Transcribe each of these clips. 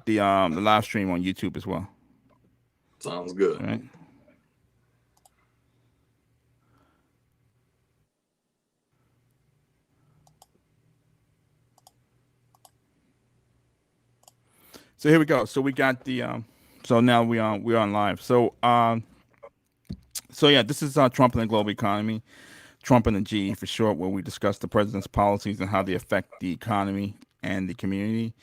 the live stream on YouTube as well. Sounds good. All right. So here we go. So we got the so now we're on live. So yeah, this is Trump and the global economy. Trump and the G for short, where we discuss the president's policies and how they affect the economy and the community.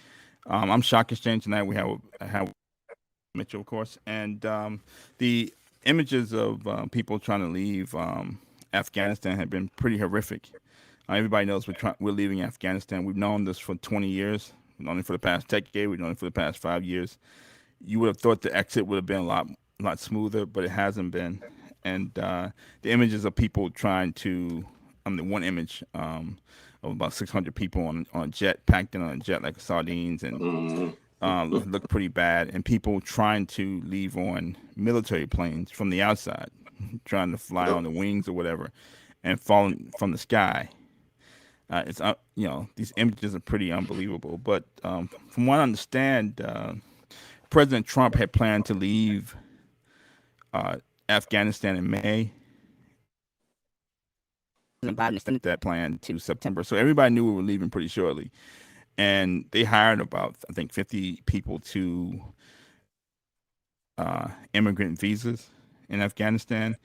I'm Shock Exchange tonight. We have Mitchell, of course, and the images of people trying to leave Afghanistan have been pretty horrific. Everybody knows we're leaving Afghanistan. We've known this for 20 years. We've known it for the past decade. We've known it for the past 5 years. You would have thought the exit would have been a lot smoother, but it hasn't been. And the images of people trying to, the one image of about 600 people on a jet, packed in on a jet like sardines, and Mm-hmm. looked pretty bad. And people trying to leave on military planes from the outside, trying to fly Yep. on the wings or whatever, and falling from the sky. It's these images are pretty unbelievable. But from what I understand, President Trump had planned to leave uh, Afghanistan in May. President Biden extended that plan to September, so everybody knew we were leaving pretty shortly. And they hired about, I think, 50 people to immigrant visas in Afghanistan.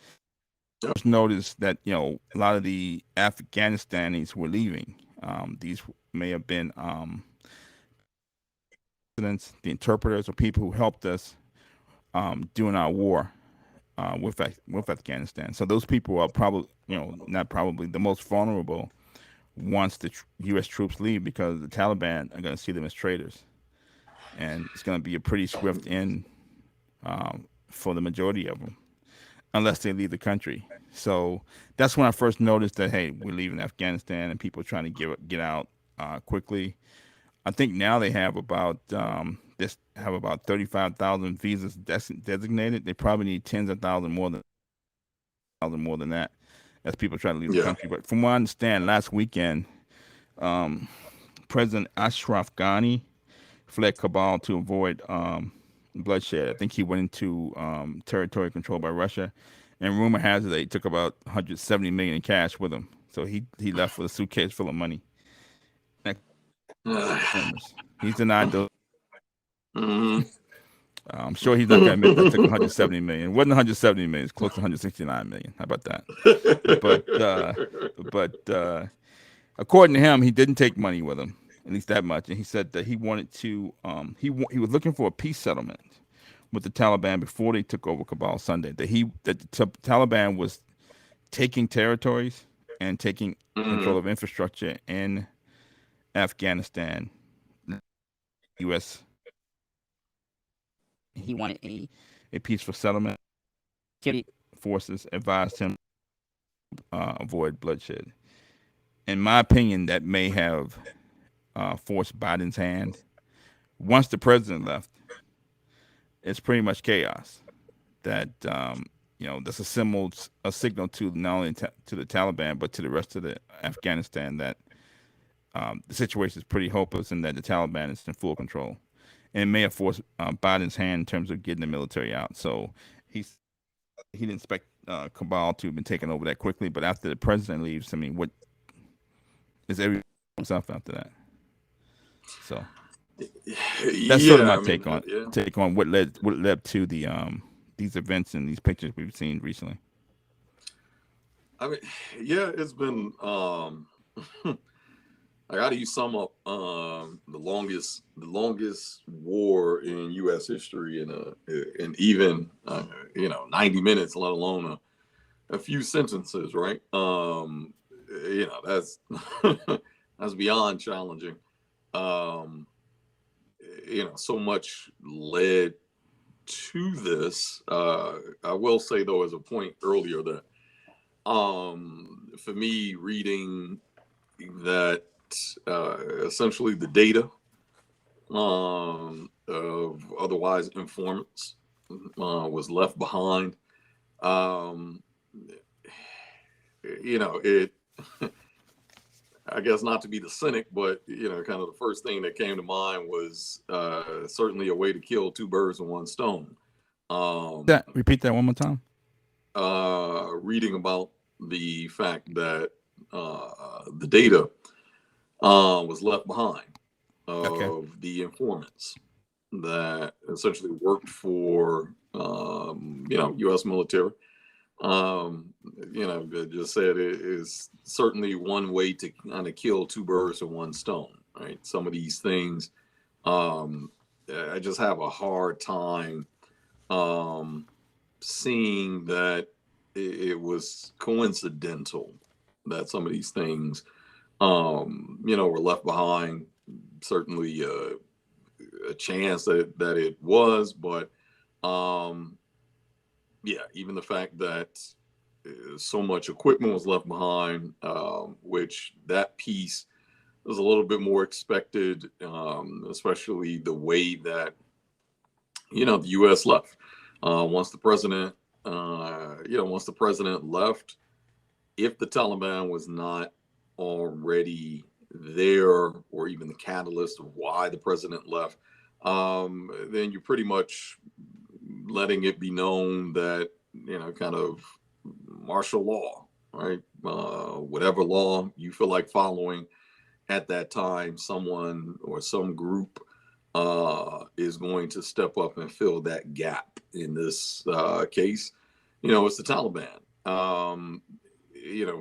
Yep. Just noticed that a lot of the Afghanistanis were leaving. These may have been residents, the interpreters, or people who helped us during our war with Afghanistan. So those people are probably, not probably, the most vulnerable once the U.S. troops leave, because the Taliban are going to see them as traitors, and it's going to be a pretty swift end for the majority of them, unless they leave the country. So that's when I first noticed that, hey, we're leaving Afghanistan, and people are trying to get out quickly. I think now they have about 35,000 visas designated. They probably need tens of thousands more than that as people try to leave the Yeah. country. But from what I understand, last weekend, President Ashraf Ghani fled Kabul to avoid bloodshed. I think he went into territory controlled by Russia, and rumor has it that he took about 170 million in cash with him. So he left with a suitcase full of money. Rumors. He's denied those. Mm-hmm. I'm sure he's not going to admit that took 170 million. It wasn't 170 million. It's close to 169 million. How about that? But according to him, he didn't take money with him, at least that much. And he said that he wanted to. He was looking for a peace settlement with the Taliban before they took over Kabul Sunday. That the Taliban was taking territories and taking Mm-hmm. control of infrastructure in Afghanistan. U.S. He wanted a peaceful settlement. Security forces advised him avoid bloodshed. In my opinion, that may have forced Biden's hand. Once the president left, it's pretty much chaos. That that's a signal to not only to the Taliban but to the rest of the Afghanistan that the situation is pretty hopeless and that the Taliban is in full control. And it may have forced Biden's hand in terms of getting the military out. So he didn't expect Kabul to have been taken over that quickly. But after the president leaves, I mean, what is everyone himself after that? So that's sort of Yeah. my I mean, yeah. take on what led to these events and these pictures we've seen recently. I mean, yeah. It's been. I got to sum up the longest war in U.S. history in even 90 minutes, let alone a few sentences, right? That's that's beyond challenging. Um, so much led to this. I will say though, as a point earlier, that for me, reading that essentially the data of otherwise informants was left behind. Um, it I guess not to be the cynic, but kind of the first thing that came to mind was certainly a way to kill two birds with one stone. Um, That repeat that one more time. Reading about the fact that the data was left behind Okay. of the informants that essentially worked for U.S. military. Um, just said it is certainly one way to kind of kill two birds with one stone. Right, some of these things, um, I just have a hard time um, seeing that it was coincidental that some of these things, were left behind. Certainly, a chance that it was, but um, yeah, even the fact that so much equipment was left behind, which that piece was a little bit more expected, especially the way that the U.S. left. Once the president, once the president left, if the Taliban was not already there, or even the catalyst of why the president left, then you're pretty much letting it be known that kind of martial law, right? Whatever law you feel like following at that time, someone or some group is going to step up and fill that gap. In this case, it's the Taliban.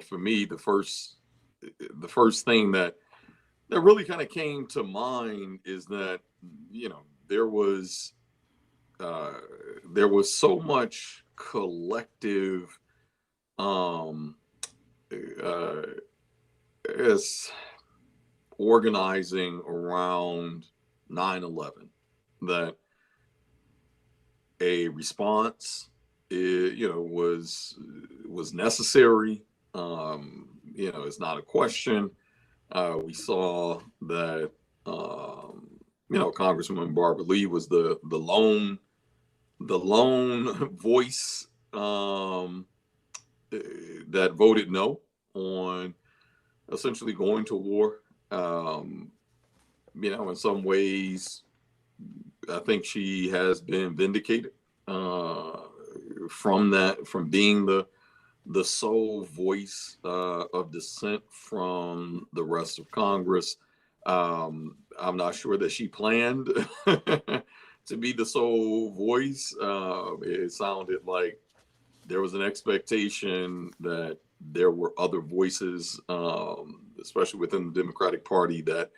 For me, the first thing that really kind of came to mind is that there was uh, there was so much collective um, uh, as organizing around 9/11 that a response was necessary. It's not a question. We saw that Congresswoman Barbara Lee was the lone voice that voted no on essentially going to war. Um, in some ways, I think she has been vindicated uh, from being the sole voice of dissent from the rest of Congress. I'm not sure that she planned to be the sole voice. It sounded like there was an expectation that there were other voices, especially within the Democratic Party, that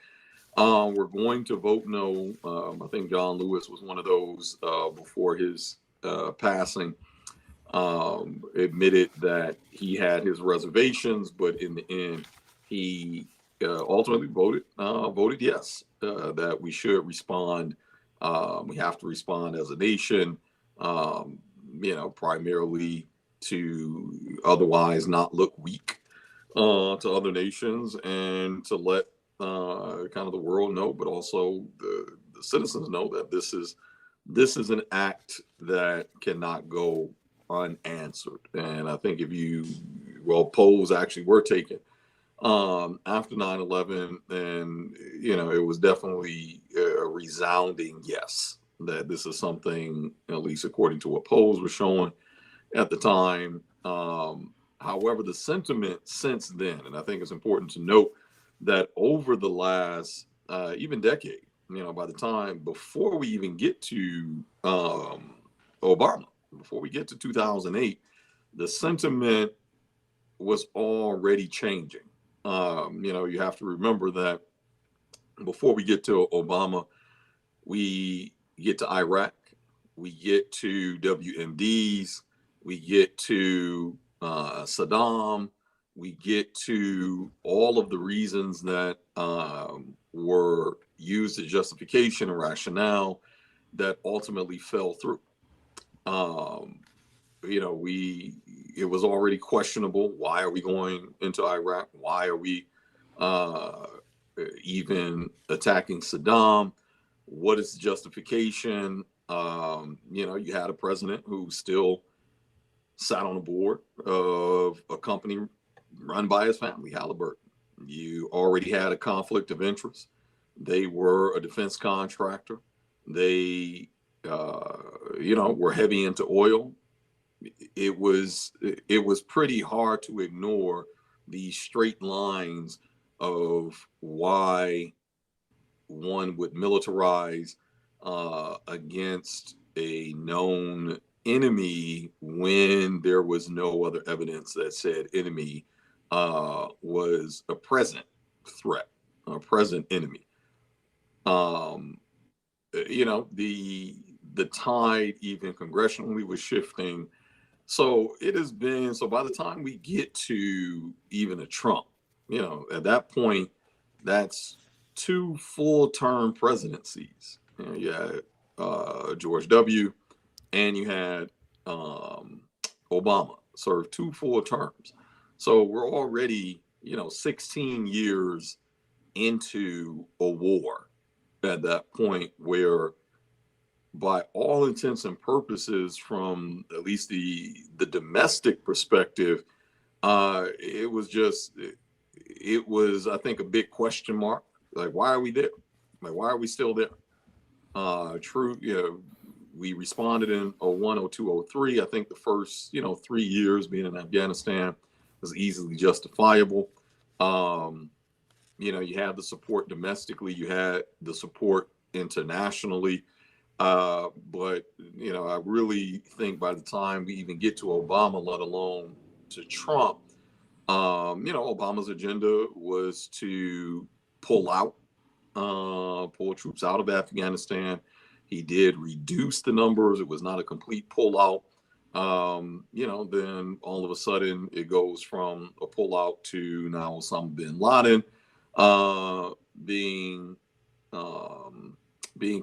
were going to vote no. I think John Lewis was one of those before his passing. Admitted that he had his reservations, but in the end, he ultimately voted yes, that we should respond. We have to respond as a nation, primarily to otherwise not look weak to other nations, and to let kind of the world know, but also the citizens know that this is an act that cannot go unanswered. And I think polls actually were taken after 9/11, and it was definitely a resounding yes that this is something, at least according to what polls were showing at the time. However, the sentiment since then, and I think it's important to note that over the last even decade, by the time before we even get to Obama, before we get to 2008, the sentiment was already changing. You have to remember that before we get to Obama, we get to Iraq, we get to WMDs, we get to Saddam, we get to all of the reasons that were used as justification and rationale that ultimately fell through. Um, it was already questionable. Why are we going into Iraq? Why are we uh, even attacking Saddam? What is the justification? You had a president who still sat on a board of a company run by his family, Halliburton. You already had a conflict of interest. They were a defense contractor. They, were heavy into oil. It was pretty hard to ignore the straight lines of why one would militarize against a known enemy when there was no other evidence that said enemy was a present threat, a present enemy. Um, the tide even congressionally was shifting. So it has been, so by the time we get to even a Trump, at that point, that's two full term presidencies. You had George W. and you had um, Obama served two full terms. So we're already, 16 years into a war at that point where, by all intents and purposes, from at least the domestic perspective, it was I think a big question mark. Like, why are we there? Like, why are we still there? True, we responded in 01, 02, 03. I think the first 3 years being in Afghanistan was easily justifiable. Um, you had the support domestically, you had the support internationally. But I really think by the time we even get to Obama, let alone to Trump, Obama's agenda was to pull out, pull troops out of Afghanistan. He did reduce the numbers. It was not a complete pullout. Then all of a sudden it goes from a pullout to now Osama bin Laden uh, being um,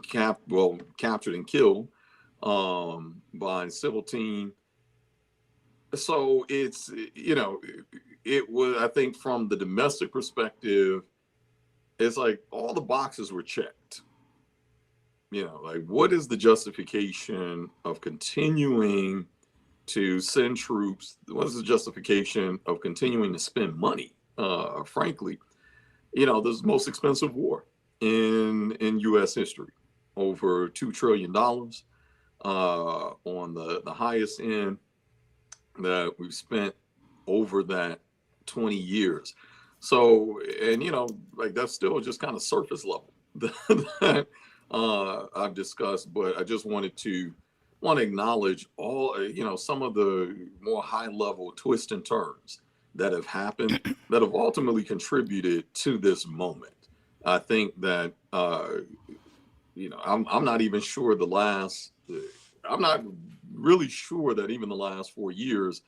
captured and killed by a civil team. So it was, I think, from the domestic perspective, it's like all the boxes were checked. Like, what is the justification of continuing to send troops? What is the justification of continuing to spend money? Frankly, this is the most expensive war in U.S. history, over $2 trillion, on the highest end that we've spent over that 20 years. So, and like, that's still just kind of surface level that I've discussed, but I just want to acknowledge all, some of the more high level twists and turns that have happened that have ultimately contributed to this moment. I think that I'm not even sure I'm not really sure that even the last 4 years,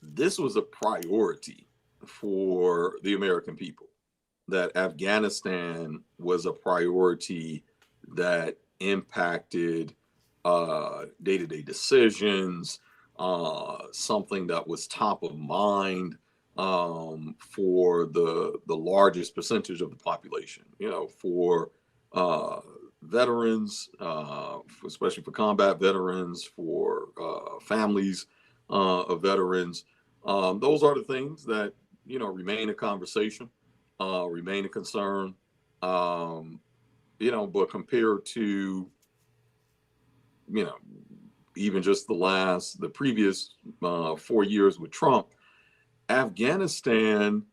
this was a priority for the American people. That Afghanistan was a priority that impacted day-to-day decisions, something that was top of mind for the largest percentage of the population. For veterans, especially for combat veterans, for families of veterans. Those are the things that remain a conversation, remain a concern. But compared to you know even just the previous 4 years with Trump, Afghanistan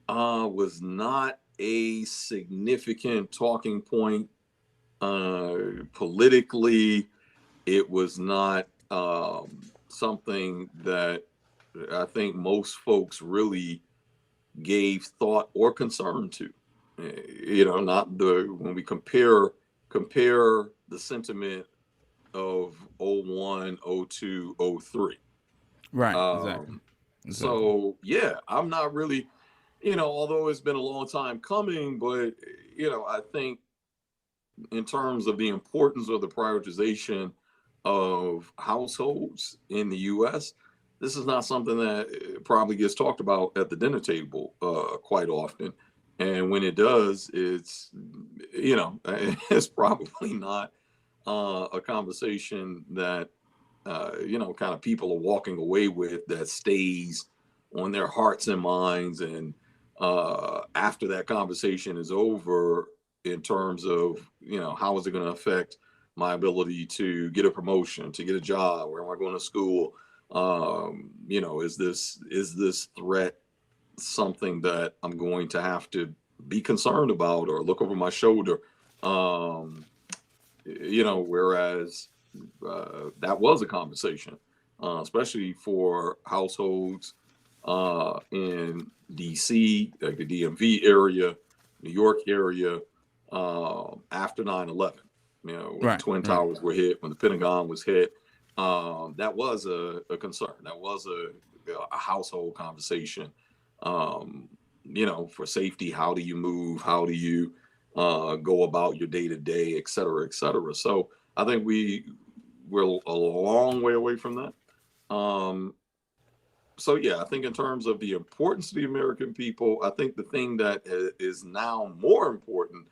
was not a significant talking point politically. It was not something that I think most folks really gave thought or concern to. Not when we compare the sentiment of '01, '02, '03. Right. Exactly. Um, Exactly. so yeah, I'm not really, although it's been a long time coming, but I think in terms of the importance of the prioritization of households in the U.S., this is not something that probably gets talked about at the dinner table quite often. And when it does, it's probably not a conversation that, kind of people are walking away with, that stays on their hearts and minds. And after that conversation is over, in terms of, how is it going to affect my ability to get a promotion, to get a job, where am I going to school, is this threat something that I'm going to have to be concerned about or look over my shoulder? um, whereas that was a conversation, especially for households in DC, like the DMV area, New York area, after 9/11. When the Right, Twin right, Towers were hit, when the Pentagon was hit, that was a concern. That was a household conversation. Um, for safety, how do you move? How do you go about your day to day, et cetera, et cetera. So I think we're a long way away from that. So yeah, I think in terms of the importance to the American people, I think the thing that is now more important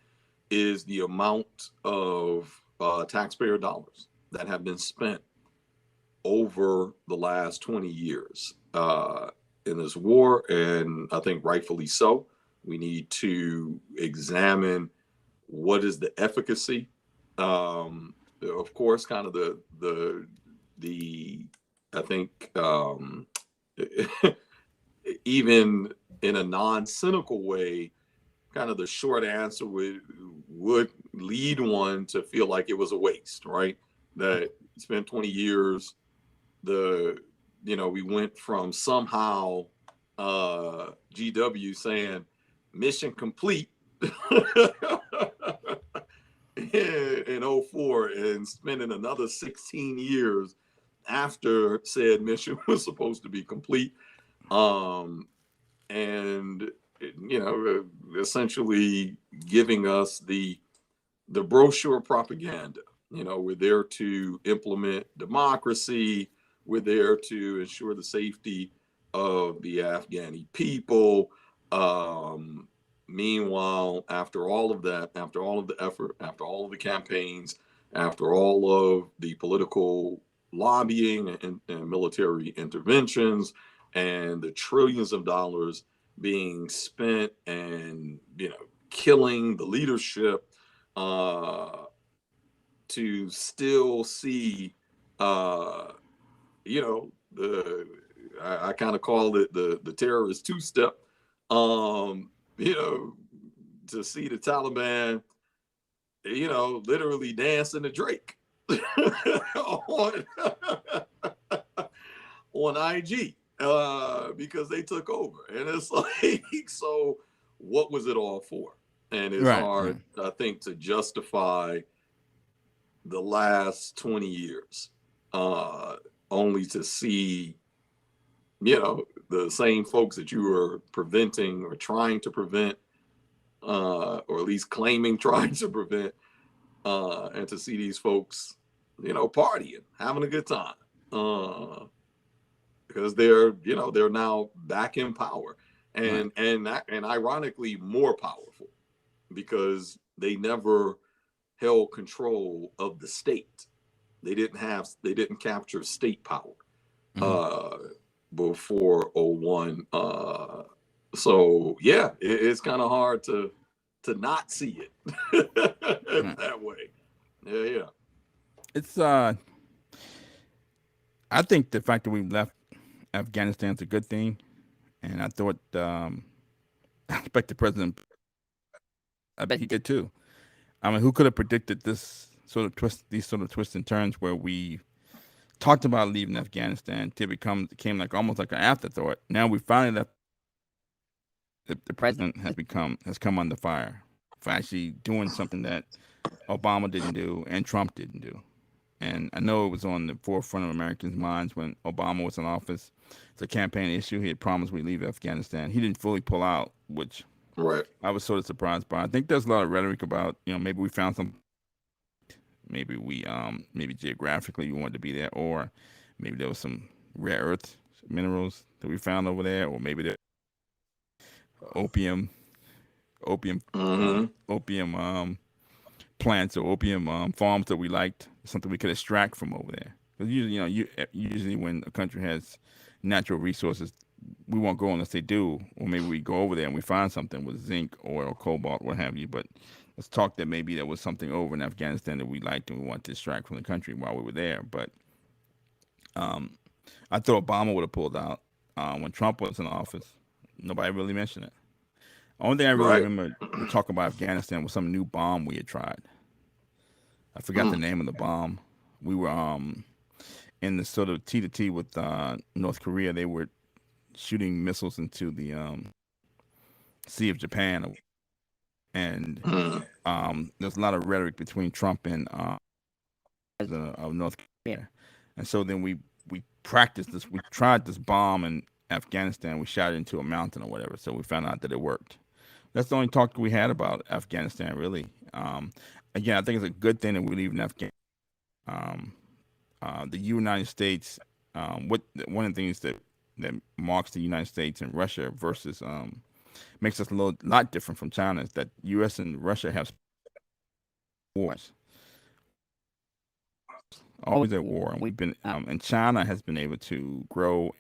is the amount of taxpayer dollars that have been spent over the last 20 years in this war, and I think rightfully so. We need to examine what is the efficacy. Of course, kind of the I think even in a non-cynical way, kind of the short answer would lead one to feel like it was a waste, right? That you spent 20 years, the we went from somehow GW saying mission complete in '04, and spending another 16 years after said mission was supposed to be complete, um, and essentially giving us the brochure propaganda. We're there to implement democracy. We're there to ensure the safety of the Afghani people. Um, Meanwhile, after all of that, after all of the effort, after all of the campaigns, after all of the political lobbying and military interventions, and the trillions of dollars being spent, and killing the leadership, uh, to still see, uh, the I kind of call it the terrorist two step. Um, you know, to see the Taliban, literally dancing the Drake on on IG, because they took over, and it's like, so what was it all for? And it's right, hard, right. I think, to justify the last 20 years, uh, only to see, the same folks that you were preventing or trying to prevent, or at least claiming trying to prevent, and to see these folks, partying, having a good time, uh, because they're now back in power, Right. and ironically more powerful, because they never held control of the state. They didn't capture state power Hmm. uh before '01. So yeah, it's kind of hard to not see it Right. that way. Yeah, yeah. It's I think the fact that we left Afghanistan's a good thing, and I thought I expect the president. I bet he did too. I mean, who could have predicted this sort of twist, these sort of twists and turns where we talked about leaving Afghanistan to became like almost like an afterthought. Now we finally left. The president has come under fire for actually doing something that Obama didn't do and Trump didn't do. And I know it was on the forefront of Americans' minds when Obama was in office. It's a campaign issue. He had promised we'd leave Afghanistan. He didn't fully pull out, which Right. I was sort of surprised by. I think there's a lot of rhetoric about, maybe we found some, maybe geographically we wanted to be there, or maybe there was some rare earth minerals that we found over there, or maybe there opium, opium, Mm-hmm. opium plants or opium farms that we liked, something we could extract from over there. Because usually, usually when a country has natural resources, we won't go unless they do, or maybe we go over there and we find something with zinc, oil, cobalt, what have you. But let's talk that maybe there was something over in Afghanistan that we liked and we want to extract from the country while we were there. But I thought Obama would have pulled out when Trump was in office. Nobody really mentioned it. Only thing I really Right. remember to talk about Afghanistan was some new bomb we had tried. I forgot the Mm, name of the bomb. We were in the sort of T to T with North Korea. They were shooting missiles into the Sea of Japan, and mm, there's a lot of rhetoric between Trump and of North Korea, and so then we practiced this. We tried this bomb in Afghanistan. We shot it into a mountain or whatever. So we found out that it worked. That's the only talk we had about Afghanistan, really. Again, I think it's a good thing that we leave in Afghanistan. Um, the United States, what one of the things that marks the United States and Russia versus makes us a lot different from China is that U.S. and Russia have wars, always at war, and we've been and China has been able to grow,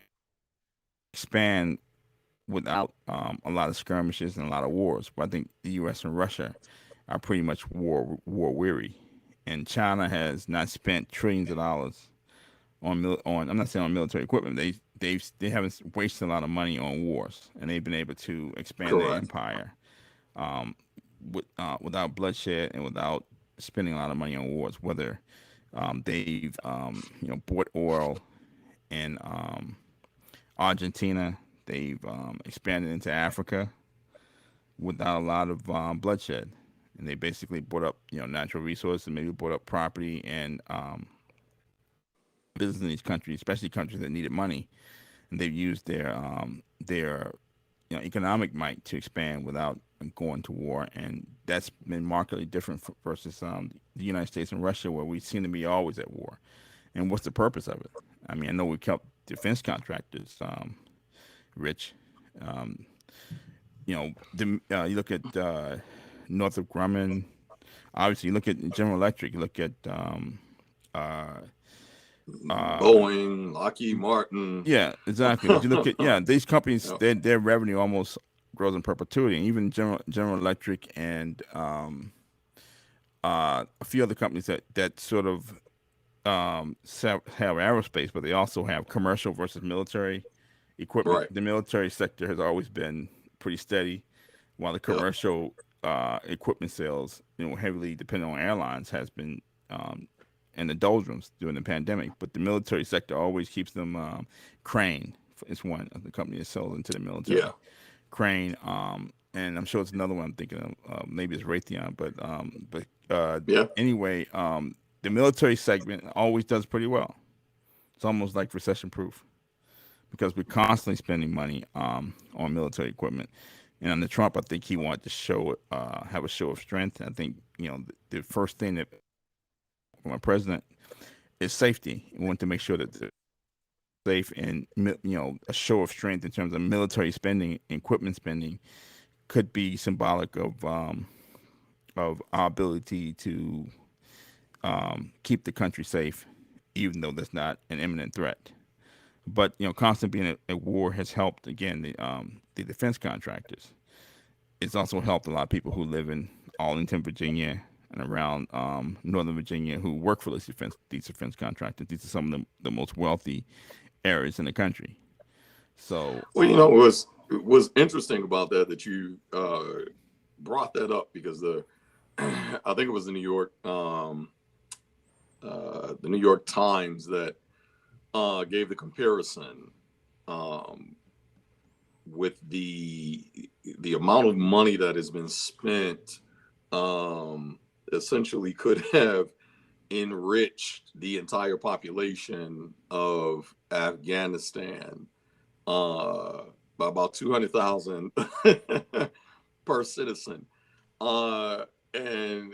expand without a lot of skirmishes and a lot of wars. But I think the U.S. and Russia are pretty much war weary, and China has not spent trillions of dollars on I'm not saying on military equipment. They haven't wasted a lot of money on wars, and they've been able to expand their correct. empire without bloodshed and without spending a lot of money on wars. Whether they've bought oil in Argentina, they've expanded into Africa without a lot of bloodshed, and they basically bought up natural resources, maybe bought up property and business in these countries, especially countries that needed money, and they've used their economic might to expand without going to war, and that's been markedly different versus the United States and Russia, where we seem to be always at war. And what's the purpose of it? I mean, I know we kept defense contractors rich. Um, you look at Northrop Grumman. Obviously, you look at General Electric. You look at uh, uh, Boeing, Lockheed Martin. yeah, exactly. But you look at these companies. Yeah, Their revenue almost grows in perpetuity. And even General Electric and a few other companies that sort of have aerospace, but they also have commercial versus military equipment. right. The military sector has always been pretty steady, while the Yep. commercial equipment sales, heavily dependent on airlines, has been um, in the doldrums during the pandemic. But the military sector always keeps them. Crane is one of the company that sells into the Yeah. military. Crane, and I'm sure it's another one I'm thinking of. Maybe it's Raytheon, but Yeah. anyway, the military segment always does pretty well. It's almost like recession proof because we're constantly spending money on military equipment. And under Trump, I think he wanted to have a show of strength. I think the first thing that from a president is safety. We want to make sure that the safe and a show of strength in terms of military spending, equipment spending, could be symbolic of our ability to keep the country safe, even though that's not an imminent threat. But constant being at war has helped again the defense contractors. It's also helped a lot of people who live in Arlington, Virginia, and around Northern Virginia who work for these defense contractors. These are some of the most wealthy areas in the country. So Well, it was interesting about that you brought that up because I think it was the New York Times that gave the comparison um, with the amount of money that has been spent. Um, Essentially, could have enriched the entire population of Afghanistan by about 200,000 per citizen. Uh, and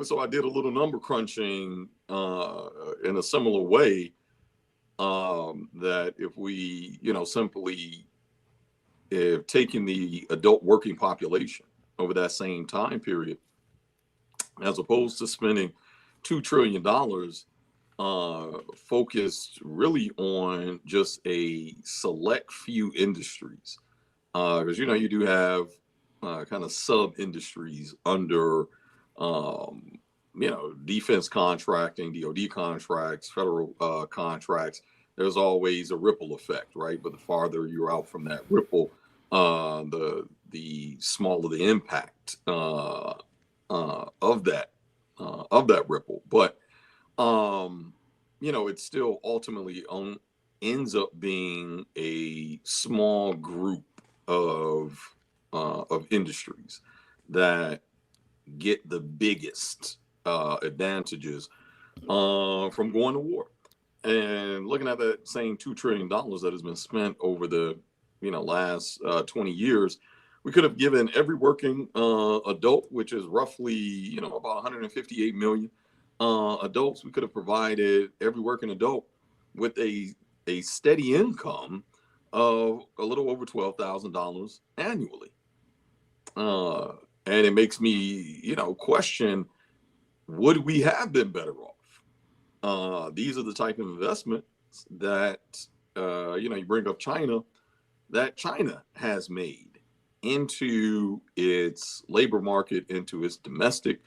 so I did a little number crunching in a similar way. That if we, simply if taking the adult working population over that same time period, as opposed to spending $2 trillion, focused really on just a select few industries. Because, you do have kind of sub industries under, defense contracting, DoD contracts, federal contracts. There's always a ripple effect, right? But the farther you're out from that ripple, the smaller the impact of that ripple. But it still ultimately ends up being a small group of industries that get the biggest advantages from going to war. And looking at that same $2 trillion that has been spent over the last 20 years, we could have given every working adult, which is roughly about 158 million adults. We could have provided every working adult with a steady income of a little over $12,000 annually. And it makes me, question, would we have been better off? These are the type of investments that, you bring up China, that China has made into its labor market, into its domestic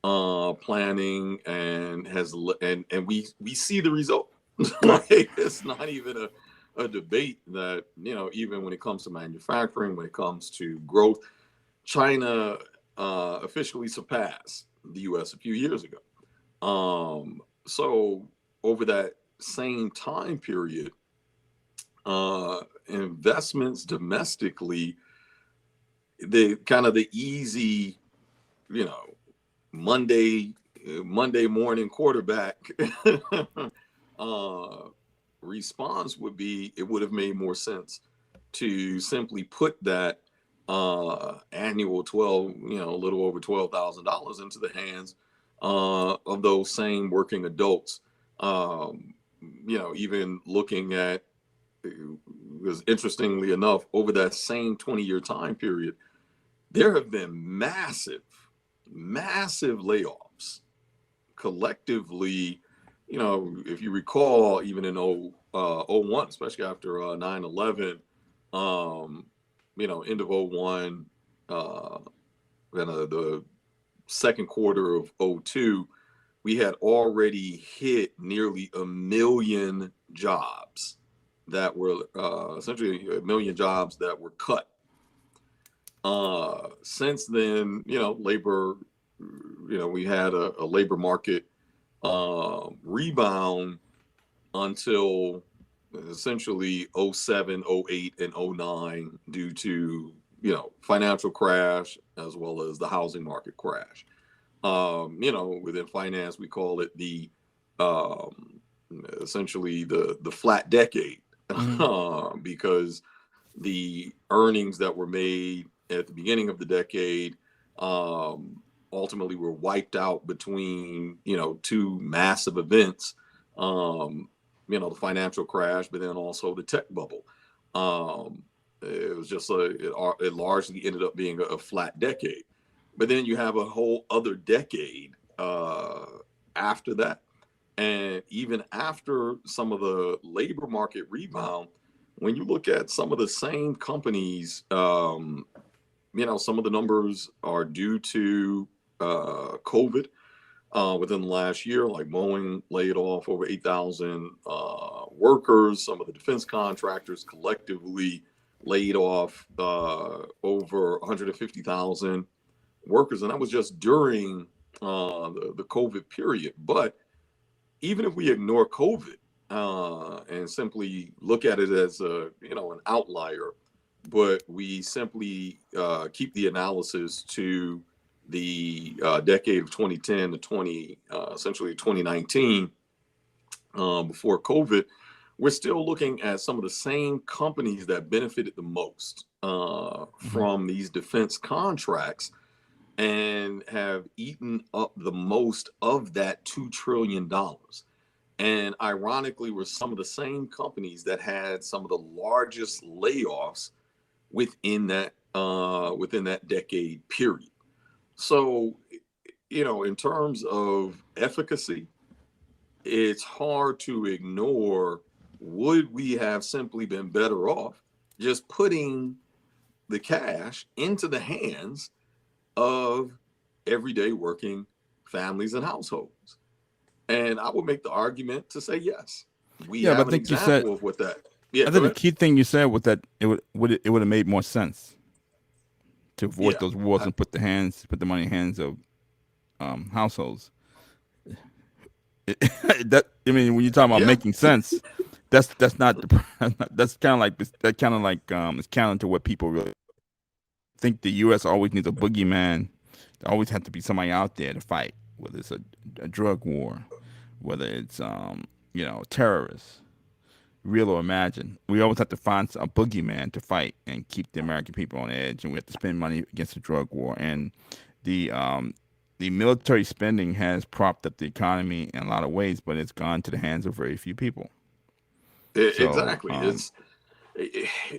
planning, and we see the result. Like, it's not even a debate that, even when it comes to manufacturing, when it comes to growth, China officially surpassed the U.S. a few years ago. So over that same time period, investments domestically, the kind of the easy, Monday morning quarterback response would be, it would have made more sense to simply put that annual a little over $12,000 into the hands of those same working adults. Even looking at, because interestingly enough, over that same 20-year time period, there have been massive layoffs collectively. If you recall, even in 01, especially after 9/11, end of 01, and the second quarter of 02, we had already hit nearly 1 million jobs that were essentially 1 million jobs that were cut. Since then, labor, we had a labor market rebound until essentially 07, 08, and 09 due to, financial crash as well as the housing market crash. Within finance, we call it the essentially the flat decade, because the earnings that were made at the beginning of the decade ultimately were wiped out between, two massive events, the financial crash, but then also the tech bubble. It was just it largely ended up being a flat decade. But then you have a whole other decade after that. And even after some of the labor market rebound, when you look at some of the same companies, some of the numbers are due to COVID. Within the last year, like Boeing laid off over 8,000 workers. Some of the defense contractors collectively laid off over 150,000 workers. And that was just during the COVID period. But even if we ignore COVID and simply look at it as an outlier, but we simply keep the analysis to the decade of 2010 to essentially 2019, before COVID, we're still looking at some of the same companies that benefited the most from these defense contracts and have eaten up the most of that $2 trillion. And ironically, were some of the same companies that had some of the largest layoffs within that decade period. So, in terms of efficacy, it's hard to ignore. Would we have simply been better off just putting the cash into the hands of everyday working families and households? And I would make the argument to say yes. We Yeah, but have I an think you said. example of what that. Yeah, I go think the ahead. key thing you said was that it would have made more sense to avoid Yeah, those wars I, and put the money in the hands of households. That I mean, when you're talking about yeah, making sense, that's not the that's kind of like that kind of like it's counter to what people really think. The U.S. always needs a boogeyman. There always has to be somebody out there to fight, whether it's a drug war, whether it's terrorists, real or imagined. We always have to find a boogeyman to fight and keep the American people on edge, and we have to spend money against the drug war. And the um, the military spending has propped up the economy in a lot of ways, but it's gone to the hands of very few people. So, exactly. It's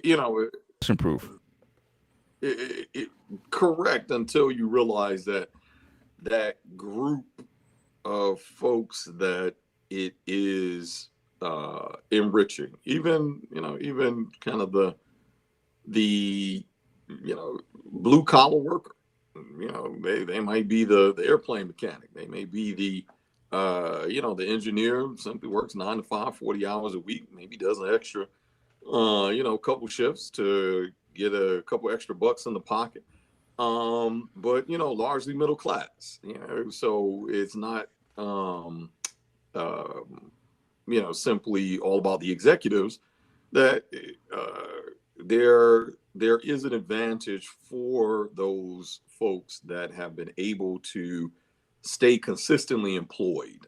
you know proof. it, correct until you realize that that group of folks that it is enriching, even even kind of the blue collar worker. They might be the airplane mechanic. They may be the engineer simply works 9 to 5, 40 hours a week, maybe does an extra couple shifts to get a couple extra bucks in the pocket. But largely middle class, so it's not um simply all about the executives. That there is an advantage for those folks that have been able to stay consistently employed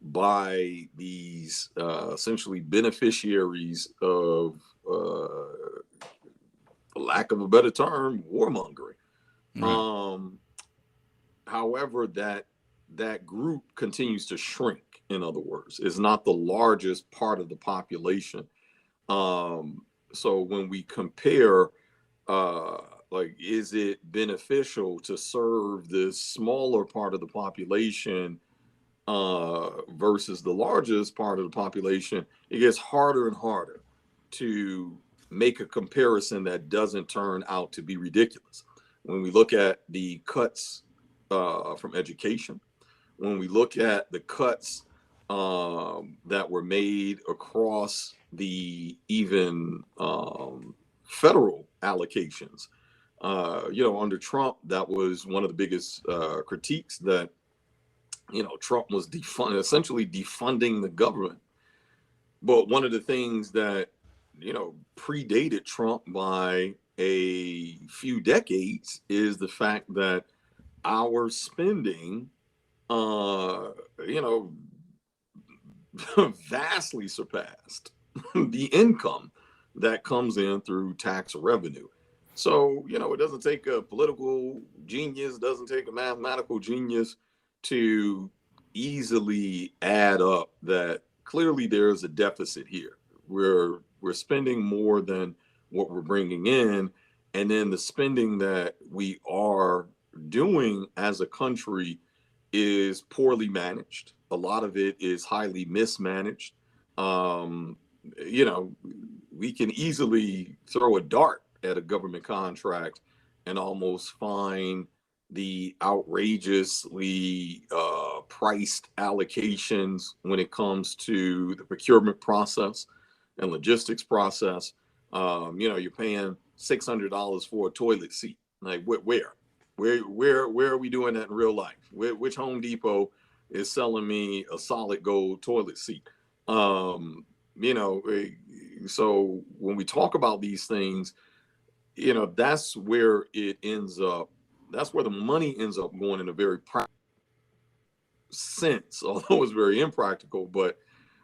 by these essentially beneficiaries of, for lack of a better term, warmongering. Right. Um, However, that group continues to shrink. In other words, is not the largest part of the population. Um, so when we compare, uh, like, is it beneficial to serve this smaller part of the population versus the largest part of the population? It gets harder and harder to make a comparison that doesn't turn out to be ridiculous. When we look at the cuts from education, when we look at the cuts that were made across the even federal allocations. Under Trump, that was one of the biggest critiques, that Trump was essentially defunding the government. But one of the things that predated Trump by a few decades is the fact that our spending, uh, you know, vastly surpassed the income that comes in through tax revenue. So, it doesn't take a political genius, doesn't take a mathematical genius to easily add up that clearly there's a deficit here. We're spending more than what we're bringing in, and then the spending that we are doing as a country is poorly managed. A lot of it is highly mismanaged. Um, you know, we can easily throw a dart at a government contract and almost find the outrageously priced allocations when it comes to the procurement process and logistics process. You're paying $600 for a toilet seat. Like, where are we doing that in real life? Which Home Depot is selling me a solid gold toilet seat? Um, you know, eh, so when we talk about these things, that's where it ends up. That's where the money ends up going in a very practical sense, although it's very impractical. But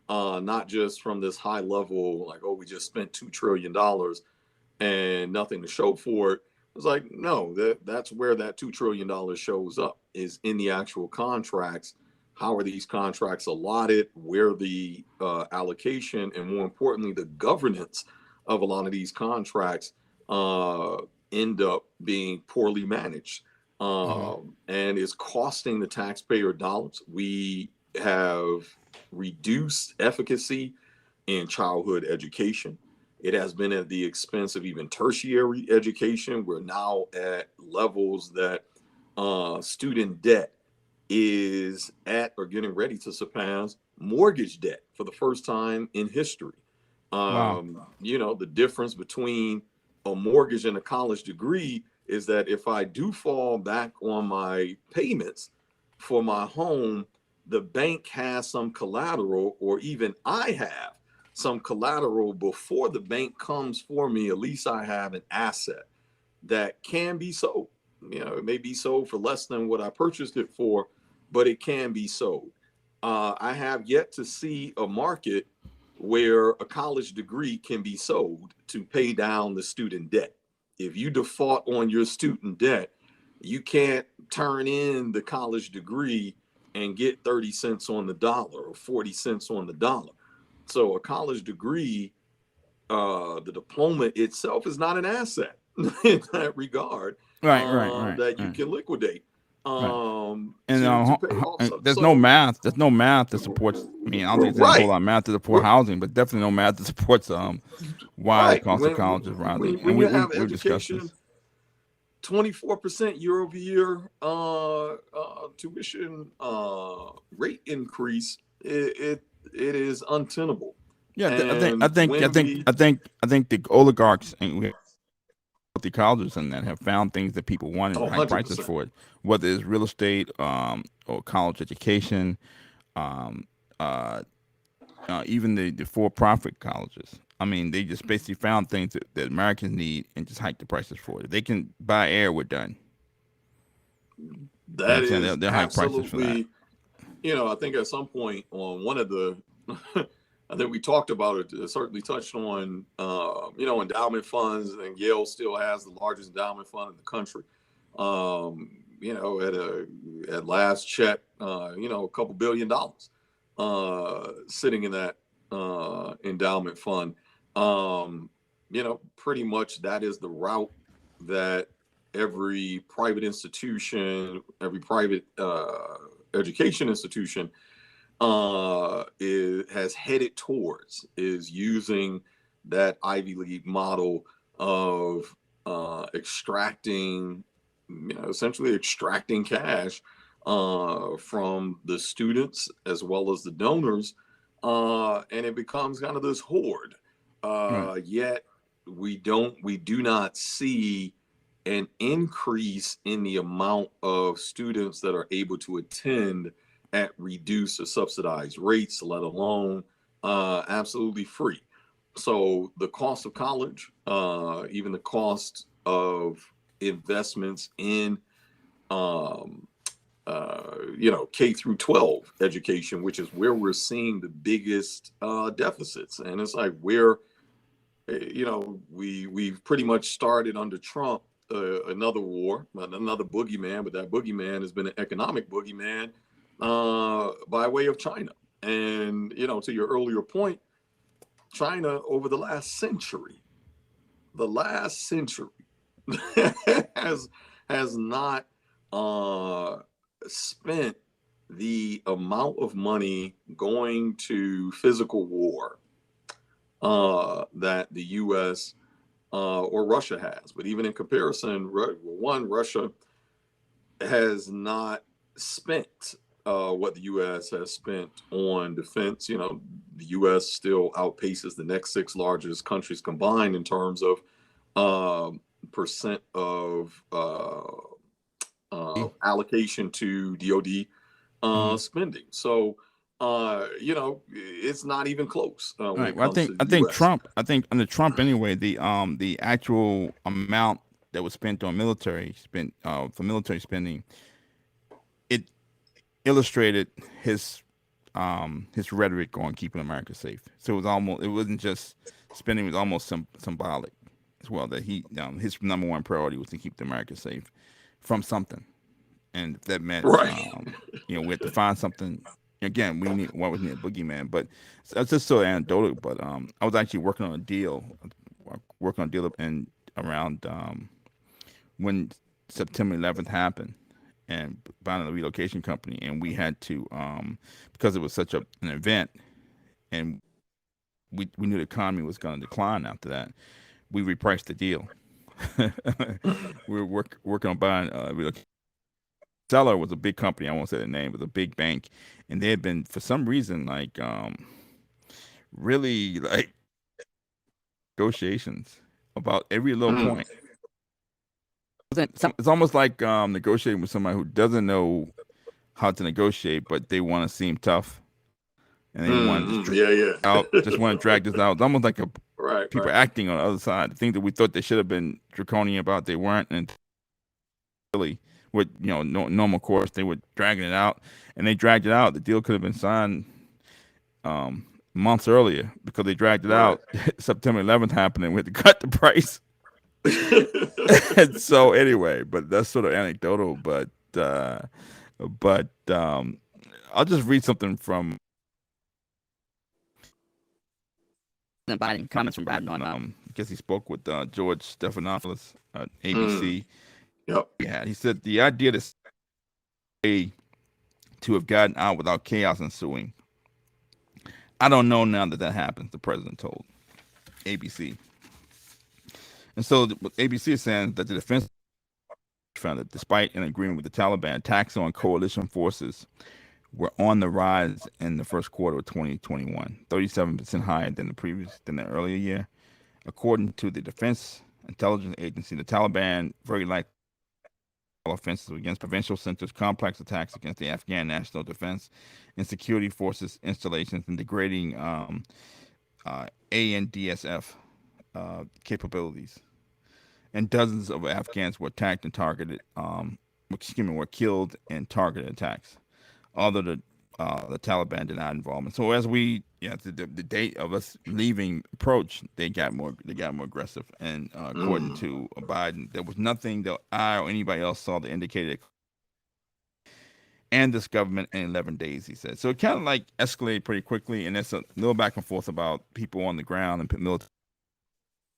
not just from this high level, like, oh, we just spent $2 trillion and nothing to show for it. It's like, no, that's where that $2 trillion shows up, is in the actual contracts. How are these contracts allotted? Where the allocation, and more importantly, the governance of a lot of these contracts uh, end up being poorly managed, Mm-hmm. and is costing the taxpayer dollars. We have reduced efficacy in childhood education. It has been at the expense of even tertiary education. We're now at levels that student debt is at or getting ready to surpass mortgage debt for the first time in history. Wow. The difference between a mortgage and a college degree is that if I do fall back on my payments for my home, the bank has some collateral, or even I have some collateral before the bank comes for me. At least I have an asset that can be sold. It may be sold for less than what I purchased it for, but it can be sold. I have yet to see a market where a college degree can be sold to pay down the student debt. If you default on your student debt, you can't turn in the college degree and get 30 cents on the dollar or 40 cents on the dollar. So a college degree, the diploma itself is not an asset in that regard, Right, right, right, that you right, can liquidate right. And to pay off. and So, there's no so math. There's no math that supports. I mean, I don't think there's a whole right, lot of math to support housing, but definitely no math that supports why the right. cost of college is rising. And When you have we've discussed education this. 24% year over year tuition rate increase, it is untenable. Yeah, And when we I think the oligarchs and we wealthy colleges and that have found things that people want and oh, high prices 100%. for it, whether it's real estate, or college education, um, uh, even the for-profit colleges. I mean, they just basically found things that Americans need and just hiked the prices for it. If they can buy air, we're done. You know what That I'm saying? is They'll hike prices for that. absolutely, I think at some point on one of the, I think we talked about it, certainly touched on, endowment funds, and Yale still has the largest endowment fund in the country. At last check, a couple $1 billion sitting in that endowment fund. Pretty much that is the route that every private institution, every private education institution has headed towards, is using that Ivy League model of essentially extracting cash from the students as well as the donors, and it becomes kind of this hoard. Right. Yet we do not see an increase in the amount of students that are able to attend at reduced or subsidized rates, let alone absolutely free. So the cost of college, even the cost of investments in um, K through 12 education, which is where we're seeing the biggest deficits. And it's like we've pretty much started under Trump another war, another boogeyman, but that boogeyman has been an economic boogeyman by way of China. And to your earlier point, China over the last century has not uh, spent the amount of money going to physical war that the U.S. Or Russia has. But even in comparison, Russia has not spent what the U.S. has spent on defense. The U.S. still outpaces the next six largest countries combined in terms of percent of allocation to DoD Mm-hmm. spending. So, it's not even close when Right. it Well, comes to the I think U.S. Trump. I think under Trump anyway, the actual amount that was spent on military spent for military spending, it illustrated his rhetoric on keeping America safe. So it wasn't just spending; it was almost symbolic as well that his number one priority was to keep the America safe from something, and if that meant Right. we had to find something. Again, we need a boogeyman, but it's just so anecdotal. But I was actually working on a deal, and around when September 11th happened, and buying a relocation company, and we had to because it was such an event, and we knew the economy was going to decline after that. We repriced the deal. We were working on buying relocation. Seller was a big company. I won't say the name. It was a big bank, and they had been for some reason like really like negotiations about every little Mm, point. It's almost like negotiating with somebody who doesn't know how to negotiate, but they want to seem tough and they want to just drag yeah, out, yeah. just want to drag this out. It's almost like a Right, people right. acting on the other side. The things that we thought they should have been draconian about, they weren't, and really, with normal course, they were dragging it out, and they dragged it out. The deal could have been signed months earlier because they dragged it Right. out. September 11th happened, and we had to cut the price. And so anyway, but that's sort of anecdotal. But I'll just read something from Biden comments from Biden on I guess he spoke with George Stephanopoulos at Mm, ABC. yep. Yeah, he said the idea that a to have gotten out without chaos ensuing. I don't know now that that happens. The president told ABC, and so what ABC is saying that the defense found that despite an agreement with the Taliban, attacks on coalition forces were on the rise in the first quarter of 2021, 37% higher than the earlier year. According to the Defense Intelligence Agency, the Taliban very likely offensive against provincial centers, complex attacks against the Afghan national defense and security forces installations, and degrading ANDSF capabilities. And dozens of Afghans were attacked and targeted. Were killed in targeted attacks. Although the Taliban denied involvement. So as the date of us leaving approached, they got more aggressive. And according Mm, to Biden, there was nothing that I or anybody else saw that indicated and this government in 11 days. He said so. It kind of like escalated pretty quickly, and there's a little back and forth about people on the ground and military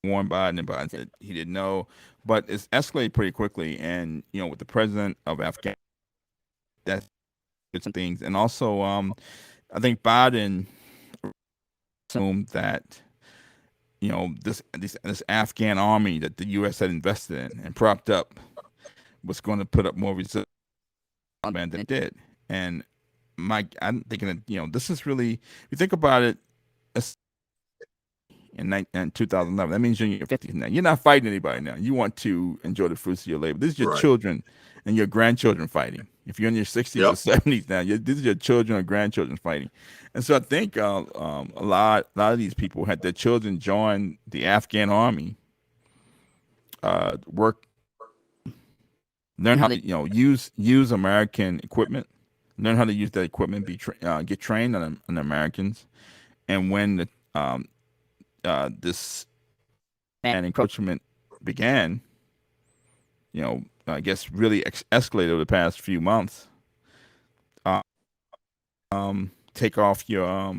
warned Biden, and Biden said he didn't know, but it's escalated pretty quickly. And with the president of Afghanistan, that's good some things, and also I think Biden assumed that this Afghan army that the U.S. had invested in and propped up was going to put up more resistance than it did. And I'm thinking that this is really, if you think about it, in 2011, that means you're in your 50s now. You're not fighting anybody now. You want to enjoy the fruits of your labor. This is your right. children and your grandchildren fighting. If you're in your 60s or Yep. 70s now, this is your children or grandchildren fighting. And so I think a lot of these people had their children join the Afghan army, work, learn how to use American equipment, learn how to use that equipment, get trained on Americans, and when this and encroachment began, I guess really escalated over the past few months. Take off your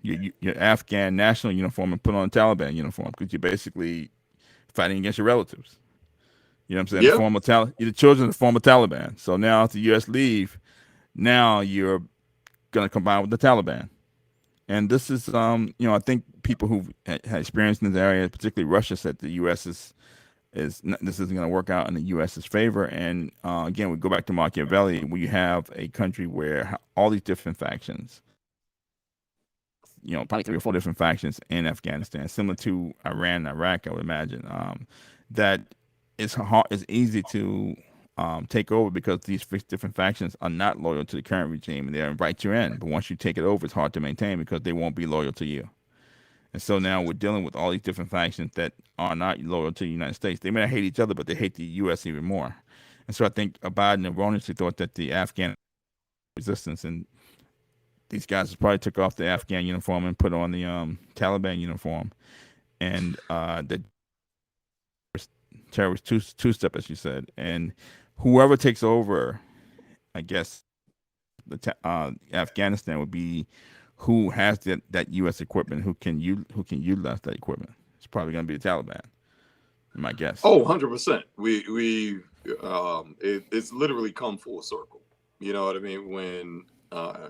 your Afghan national uniform and put on a Taliban uniform because you're basically fighting against your relatives. You know what I'm saying? Yeah. You're the children of the former Taliban. So now, if the U.S. leave, now you're going to combine with the Taliban. And this is, I think people who had experience in this area, particularly Russia, said the U.S. is not, this isn't going to work out in the U.S.'s favor. And again, we go back to Machiavelli, where you have a country where all these different factions, probably 3 or 4 different factions in Afghanistan, similar to Iran and Iraq, I would imagine, that it's easy to take over because these different factions are not loyal to the current regime and they invite you in. But once you take it over, it's hard to maintain because they won't be loyal to you. And so now we're dealing with all these different factions that are not loyal to the United States. They may not hate each other, but they hate the U.S. even more. And so I think Biden erroneously thought that the Afghan resistance and these guys probably took off the Afghan uniform and put on the Taliban uniform, and the terrorist two step, as you said, and whoever takes over, I guess Afghanistan would be who has that U.S. equipment, who can utilize that equipment. It's probably going to be the Taliban, my guess. Oh, 100%. We it's literally come full circle. You know what I mean? When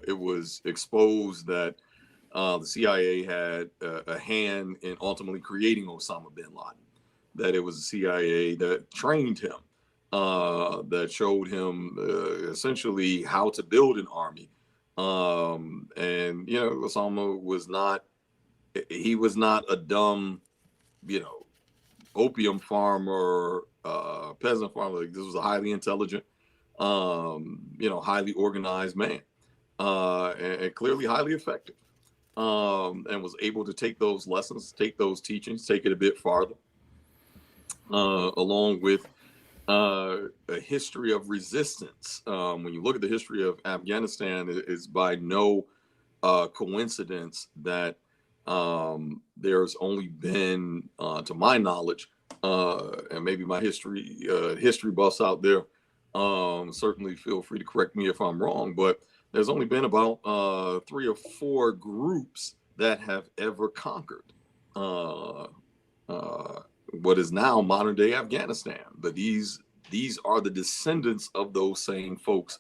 it was exposed that the CIA had a hand in ultimately creating Osama bin Laden, that it was the CIA that trained him, that showed him essentially how to build an army. And, you know, Osama was not, he was not a dumb, you know, opium farmer, peasant farmer. Like, this was a highly intelligent, you know, highly organized man, and clearly highly effective, and was able to take those lessons, take those teachings, take it a bit farther, along with a history of resistance. When you look at the history of Afghanistan, it is by no coincidence that there's only been, to my knowledge, and maybe my history buffs out there, certainly feel free to correct me if I'm wrong, but there's only been about 3 or 4 groups that have ever conquered uh, uh, what is now modern day Afghanistan. But these are the descendants of those same folks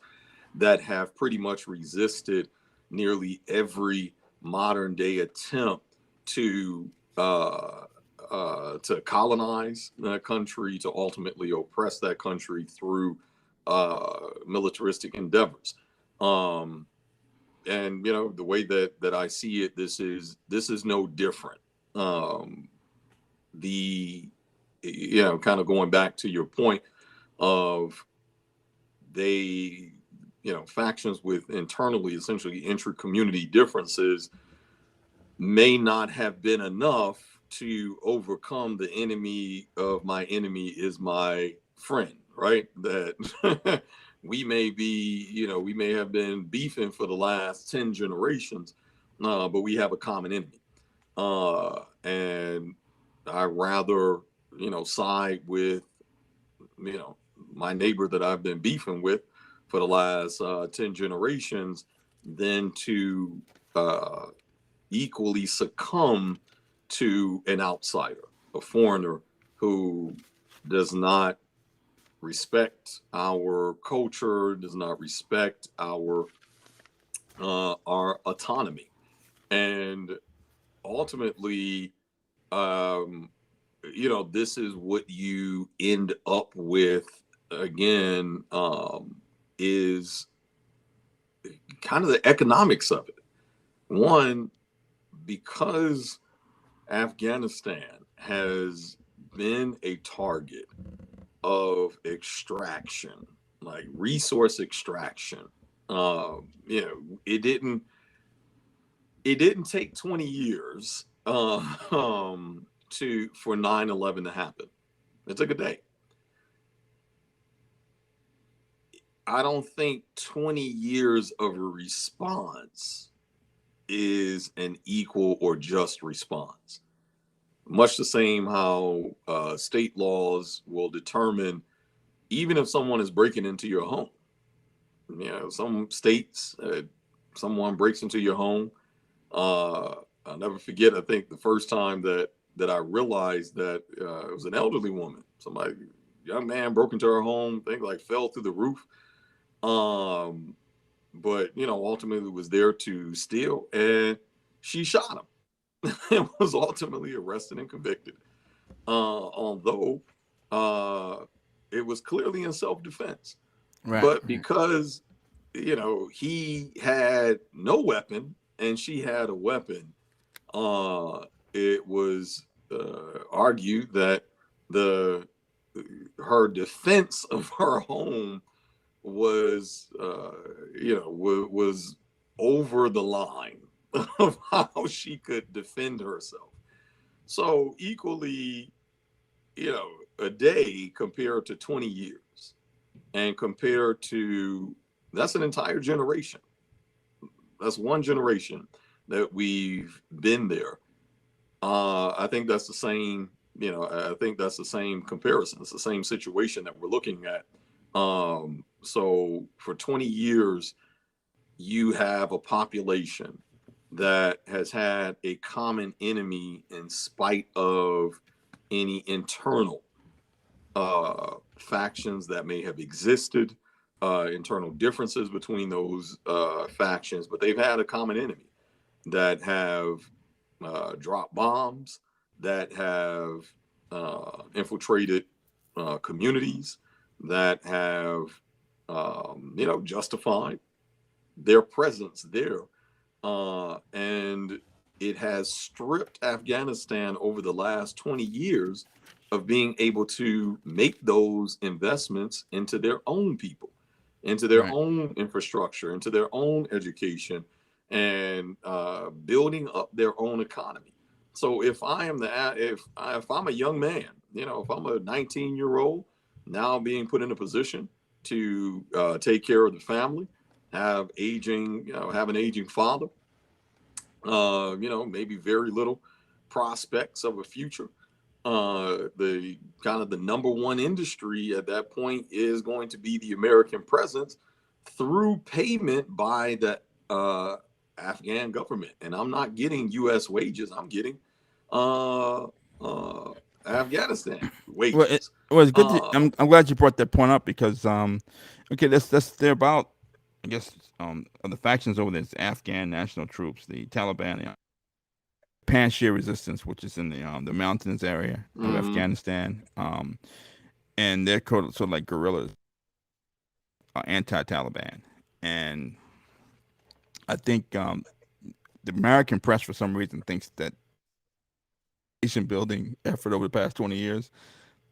that have pretty much resisted nearly every modern day attempt to to colonize that country, to ultimately oppress that country through militaristic endeavors. Um, and you know, the way that I see it, this is no different. Um, the you know, kind of going back to your point of, they, you know, factions with internally essentially intra-community differences may not have been enough to overcome the enemy of my enemy is my friend, right? That we may be, you know, we may have been beefing for the last 10 generations, but we have a common enemy. And I rather, you know, side with, you know, my neighbor that I've been beefing with for the last 10 generations than to uh, equally succumb to an outsider, a foreigner who does not respect our culture, does not respect our autonomy, and ultimately, um, you know, this is what you end up with again, is kind of the economics of it. One, because Afghanistan has been a target of extraction, like resource extraction. You know, it didn't take 20 years to for 9/11 to happen. It took a day. I don't think 20 years of a response is an equal or just response. Much the same how state laws will determine, even if someone is breaking into your home. You know, some states, someone breaks into your home. Uh, I'll never forget. I think the first time that I realized that it was an elderly woman. Somebody, young man, broke into her home. I think like fell through the roof. Um, but you know, ultimately was there to steal, and she shot him and was ultimately arrested and convicted. Although uh, it was clearly in self-defense, Right. but because, you know, he had no weapon and she had a weapon, uh, it was argued that the her defense of her home was, you know, was over the line of how she could defend herself. So equally, you know, a day compared to 20 years, and compared to, that's an entire generation. That's one generation that we've been there. I think that's the same, you know, I think that's the same comparison. It's the same situation that we're looking at. So for 20 years, you have a population that has had a common enemy in spite of any internal factions that may have existed, internal differences between those factions, but they've had a common enemy that have dropped bombs, that have infiltrated communities, that have, justified their presence there. And it has stripped Afghanistan over the last 20 years of being able to make those investments into their own people, into their Right. own infrastructure, into their own education, and building up their own economy. So if I'm a young man, if I'm a 19-year-old now being put in a position to take care of the family, have an aging father, maybe very little prospects of a future. The kind of the number one industry at that point is going to be the American presence through payment by the Afghan government. And I'm not getting U.S. wages. I'm getting uh, uh, Afghanistan Well, wages. well, it's good. Uh, I'm glad you brought that point up because okay, that's they're about, I guess, the factions over there is Afghan national troops, the Taliban, the Panjshir resistance, which is in the mountains area of mhm. Afghanistan, and they're sort of like guerrillas, anti-Taliban, and I think the American press for some reason thinks that nation building effort over the past 20 years.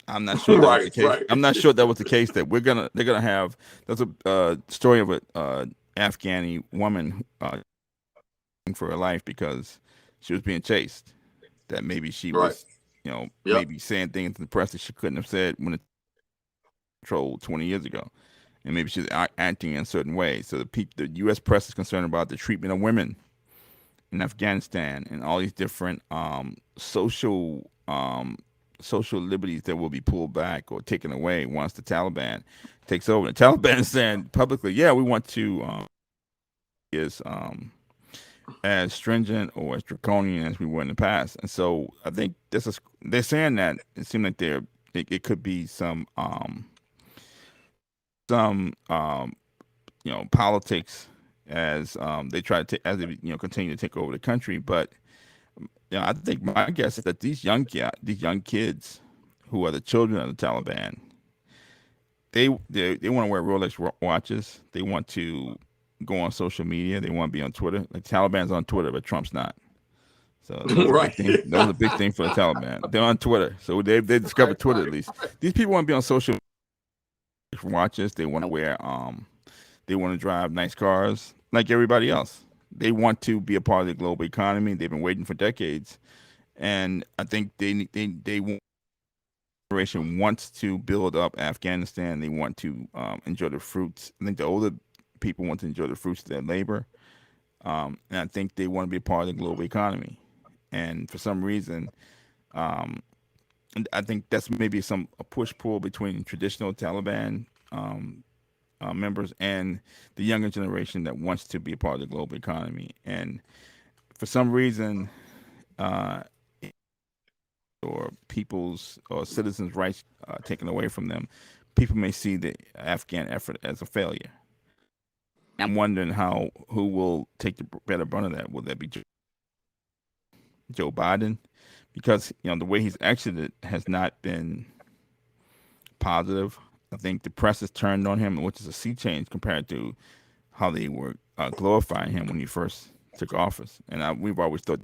I'm not sure that was Right, the case. right. I'm not sure that was the case. That they're gonna have. There's a story of a Afghani woman for her life because she was being chased. That maybe she Right. was, Yep. maybe saying things in the press that she couldn't have said when it controlled 20 years ago, and maybe she's acting in a certain way. So the U.S. press is concerned about the treatment of women in Afghanistan and all these different social liberties that will be pulled back or taken away once the Taliban takes over. The Taliban is saying publicly, yeah, we want to is as stringent or as draconian as we were in the past. And so I think they're saying that it seems like it could be some politics as they try to as they continue to take over the country. But I think my guess is that these young kids who are the children of the Taliban, they want to wear Rolex watches. They want to go on social media. They want to be on Twitter. Like Taliban's on Twitter, but Trump's not. So that was a Right. big thing. That was a big thing for the Taliban. They're on Twitter, so they Right, discovered Twitter right, at least. right. These people want to be on social watches. They want to wear they want to drive nice cars like everybody else. They want to be a part of the global economy. They've been waiting for decades, and I think they generation wants to build up Afghanistan. They want to enjoy the fruits. I think the older people want to enjoy the fruits of their labor, and I think they want to be a part of the global economy. And for some reason, um, and I think that's maybe some a push pull between traditional Taliban members and the younger generation that wants to be a part of the global economy. And for some reason, uh, or people's or citizens' rights taken away from them, people may see the Afghan effort as a failure. I'm wondering who will take the better brunt of that. Will that be Joe Biden? Because the way he's exited has not been positive. I think the press has turned on him, which is a sea change compared to how they were glorifying him when he first took office. And we've always thought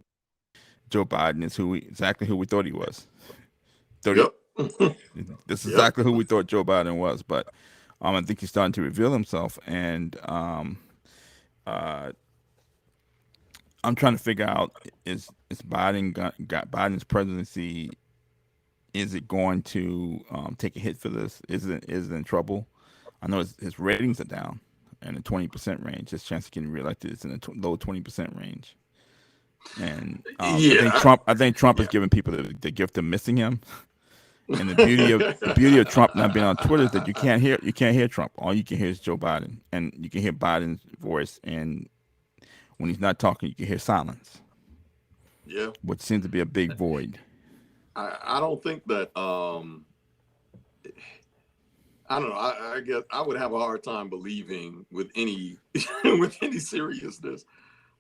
Joe Biden is exactly who we thought he was. 30, Yep. this is Yep. exactly who we thought Joe Biden was. But I think he's starting to reveal himself, and uh, I'm trying to figure out is got Biden's presidency? Is it going to take a hit for this? Is it in trouble? I know his ratings are down in the 20% range. His chance of getting reelected is in the low 20% range. And Yeah. I think Trump is Yeah. giving people the gift of missing him. And the beauty of Trump not being on Twitter is that you can't hear Trump. All you can hear is Joe Biden, and you can hear Biden's voice. And when he's not talking, you can hear silence, Yeah. which seems to be a big void. I don't think that I don't know. I guess I would have a hard time believing with any with any seriousness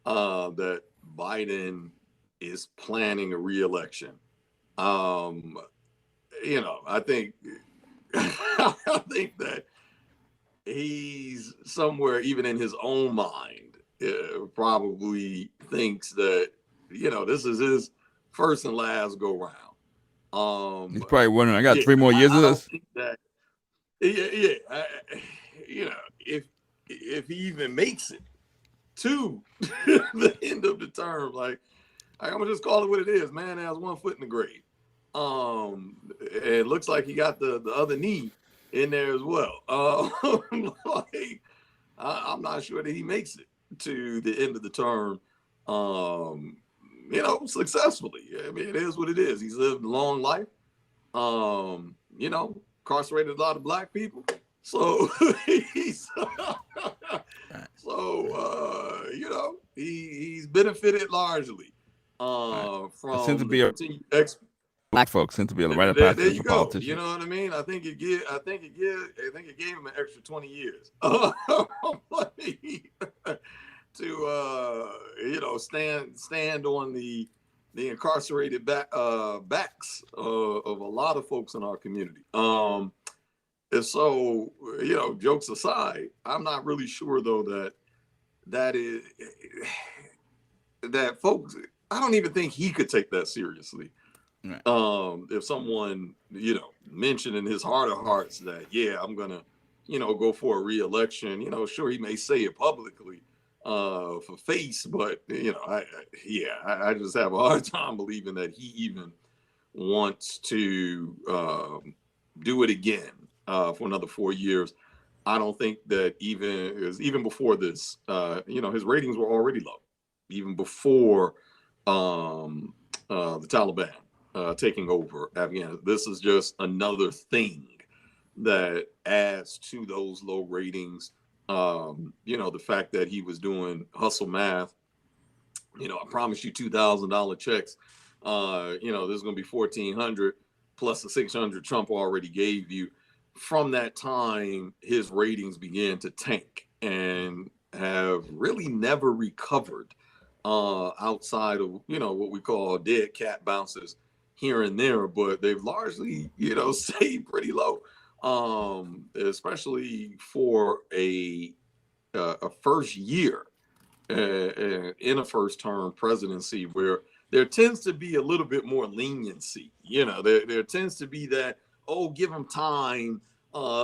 that Biden is planning a reelection. Um, I think I think that he's somewhere, even in his own mind, probably thinks that this is his first and last go round. He's probably wondering, I got Yeah, 3 more years I of don't this. think that. Yeah, if he even makes it to the end of the term, like I'm gonna just call it what it is. Man has one foot in the grave. It looks like he got the other knee in there as well. Like I'm not sure that he makes it to the end of the term. Successfully. I mean, it is what it is. He's lived a long life. Incarcerated a lot of black people. So he's he's benefited largely Right. It seems to from the be a continued black folks seem to be a rite of there passage you for go. You politicians. know what I mean? I think it gave him an extra 20 years to stand on the incarcerated backs of a lot of folks in our community. And so, jokes aside, I'm not really sure though that is that folks. I don't even think he could take that seriously. Right. If someone mentioned in his heart of hearts that I'm gonna go for a re-election, sure, he may say it publicly for face, but I just have a hard time believing that he even wants to do it again for another 4 years. I don't think that even before this, his ratings were already low, even before the Taliban taking over Afghanistan. This is just another thing that adds to those low ratings. The fact that he was doing hustle math. I promise you $2,000 checks. There's going to be 1,400 plus the 600 Trump already gave you. From that time, his ratings began to tank and have really never recovered outside of what we call dead cat bounces here and there, but they've largely stayed pretty low, especially for a first year in a first term presidency where there tends to be a little bit more leniency. There tends to be that, oh, give him time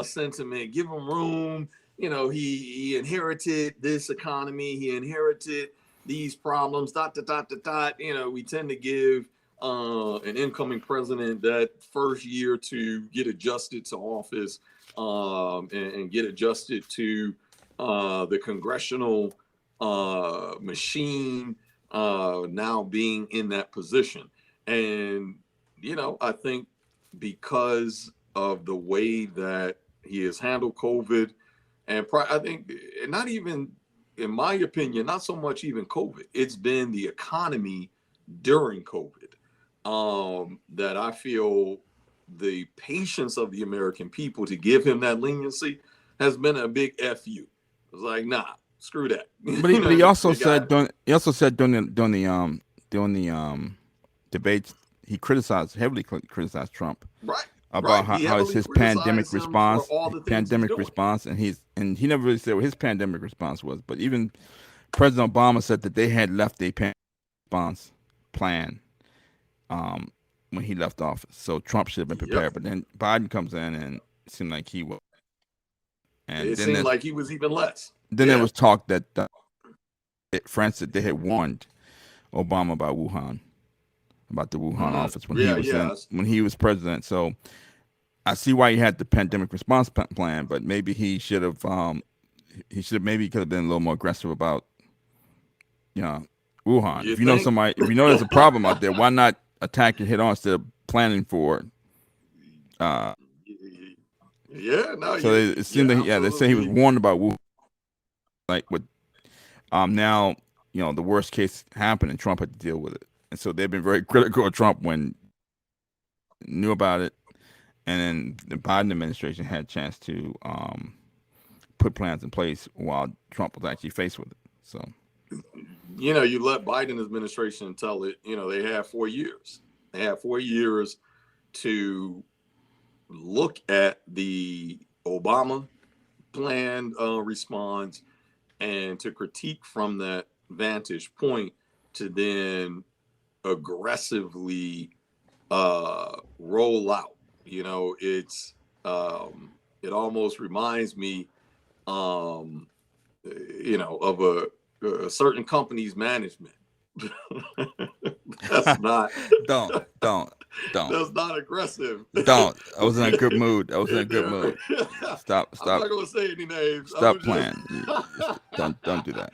sentiment, give him room. He inherited this economy, he inherited these problems, dot, dot, dot, dot, dot. We tend to give an incoming president that first year to get adjusted to office and get adjusted to the congressional machine now being in that position. And, I think because of the way that he has handled COVID, and I think not even, in my opinion, not so much even COVID, it's been the economy during COVID that I feel the patience of the American people to give him that leniency has been a big FU. It's like, nah, screw that. But he also The guy, said during the debates, he heavily criticized Trump right, about right. how, He how is heavily his pandemic criticized him for response, all the things he's doing. and he never really said what his pandemic response was. But even President Obama said that they had left a pandemic response plan um, when he left office, so Trump should have been Yep. prepared. But then Biden comes in and it seemed like he was, and It seemed like he was even less. then there Yeah. was talk that France said they had warned Obama about the Wuhan Mm-hmm. office Yeah, yeah. when he was president. So I see why he had the pandemic response plan, but maybe he could have been a little more aggressive about you know Wuhan. You think? If you know there's a problem out there, why not attack it head on instead of planning for it? Uh, Yeah, no, so it seemed that they say he was absolutely. warned about Wuhan, like with now the worst case happened and Trump had to deal with it, and so they've been very critical of Trump when knew about it and then the Biden administration had a chance to put plans in place while Trump was actually faced with it. So You let Biden administration tell it, they have 4 years. They have 4 years to look at the Obama plan response and to critique from that vantage point to then aggressively roll out. It almost reminds me, um, of a certain company's management. That's not don't, don't, don't, that's not aggressive. don't. I was in a good mood. I was in a good mood. Stop, I'm stop, not gonna say any names. I'm stop gonna just playing. Don't do that.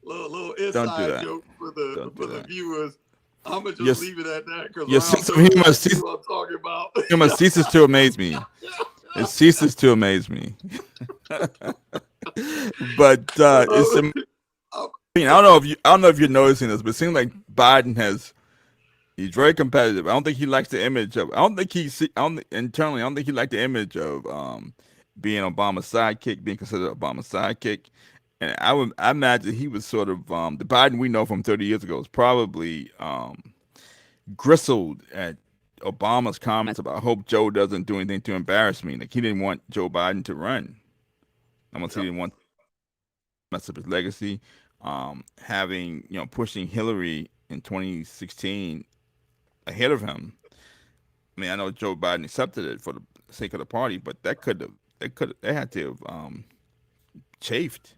little Don't do inside that. joke Don't for do the that. viewers. I'm gonna Your just leave it at that because your Ralph sense of knows humor exactly ceases, who I'm talking about. humor ceases to amaze me. It ceases to amaze me. But it's. Um, I don't know if you're noticing this, but it seems like Biden has. He's very competitive. I don't think he likes the image of. I don't think he. I don't internally. I don't think he liked the image of being Obama's sidekick, being considered Obama's sidekick. And I imagine he was sort of the Biden we know from 30 years ago was probably gristled at Obama's comments about, "I hope Joe doesn't do anything to embarrass me." Like he didn't want Joe Biden to run. Almost he yep. didn't want to mess up his legacy. Having pushing Hillary in 2016 ahead of him. I mean, I know Joe Biden accepted it for the sake of the party, but they had to have chafed.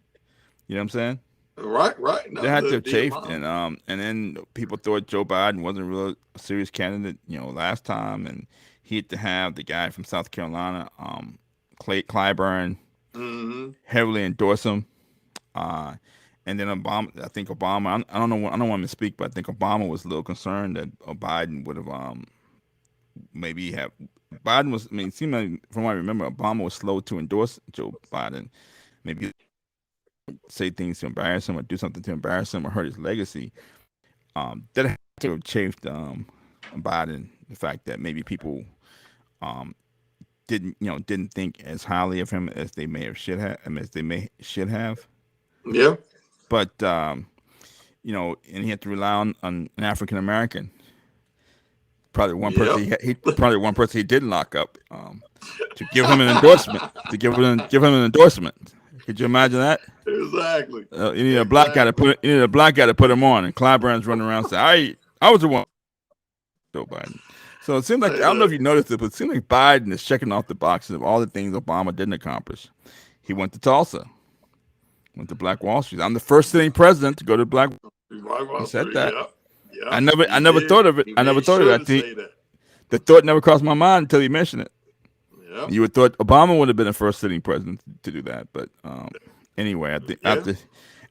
You know what I'm saying? Right. They No, had to have the chafed, amount. and then people thought Joe Biden wasn't a real serious candidate, last time, and he had to have the guy from South Carolina, Clay Clyburn, Hmm. heavily endorse him. Uh, and then Obama, I think Obama, I don't know, I don't want him to speak, but I think Obama was a little concerned that Biden would have maybe have Biden was. I mean, it seemed like from what I remember, Obama was slow to endorse Joe Biden. Maybe say things to embarrass him or do something to embarrass him or hurt his legacy. That had to have chafed Biden. The fact that maybe people um, didn't think as highly of him as they may have should have, as they may should have. Yeah. But and he had to rely on an African American. Probably one person Yep. he probably one person he did lock up to give him an endorsement. Give him an endorsement. Could you imagine that? Exactly. You need a black guy to Exactly. put him on, and Clyburn's running around saying, I was the one, Joe Biden." So it seems like I Hey, don't know if look. you noticed it, but it seems like Biden is checking off the boxes of all the things Obama didn't accomplish. He went to Tulsa, went to Black Wall Street. I'm the first sitting president to go to Black. Right He Wall said Street. that. Yep. I Yep. never I He never did. thought of it. He I never made thought of sure that. to say that. The thought never crossed my mind until you mentioned it. Yep. You would thought Obama would have been the first sitting president to do that, but anyway, I think Yeah.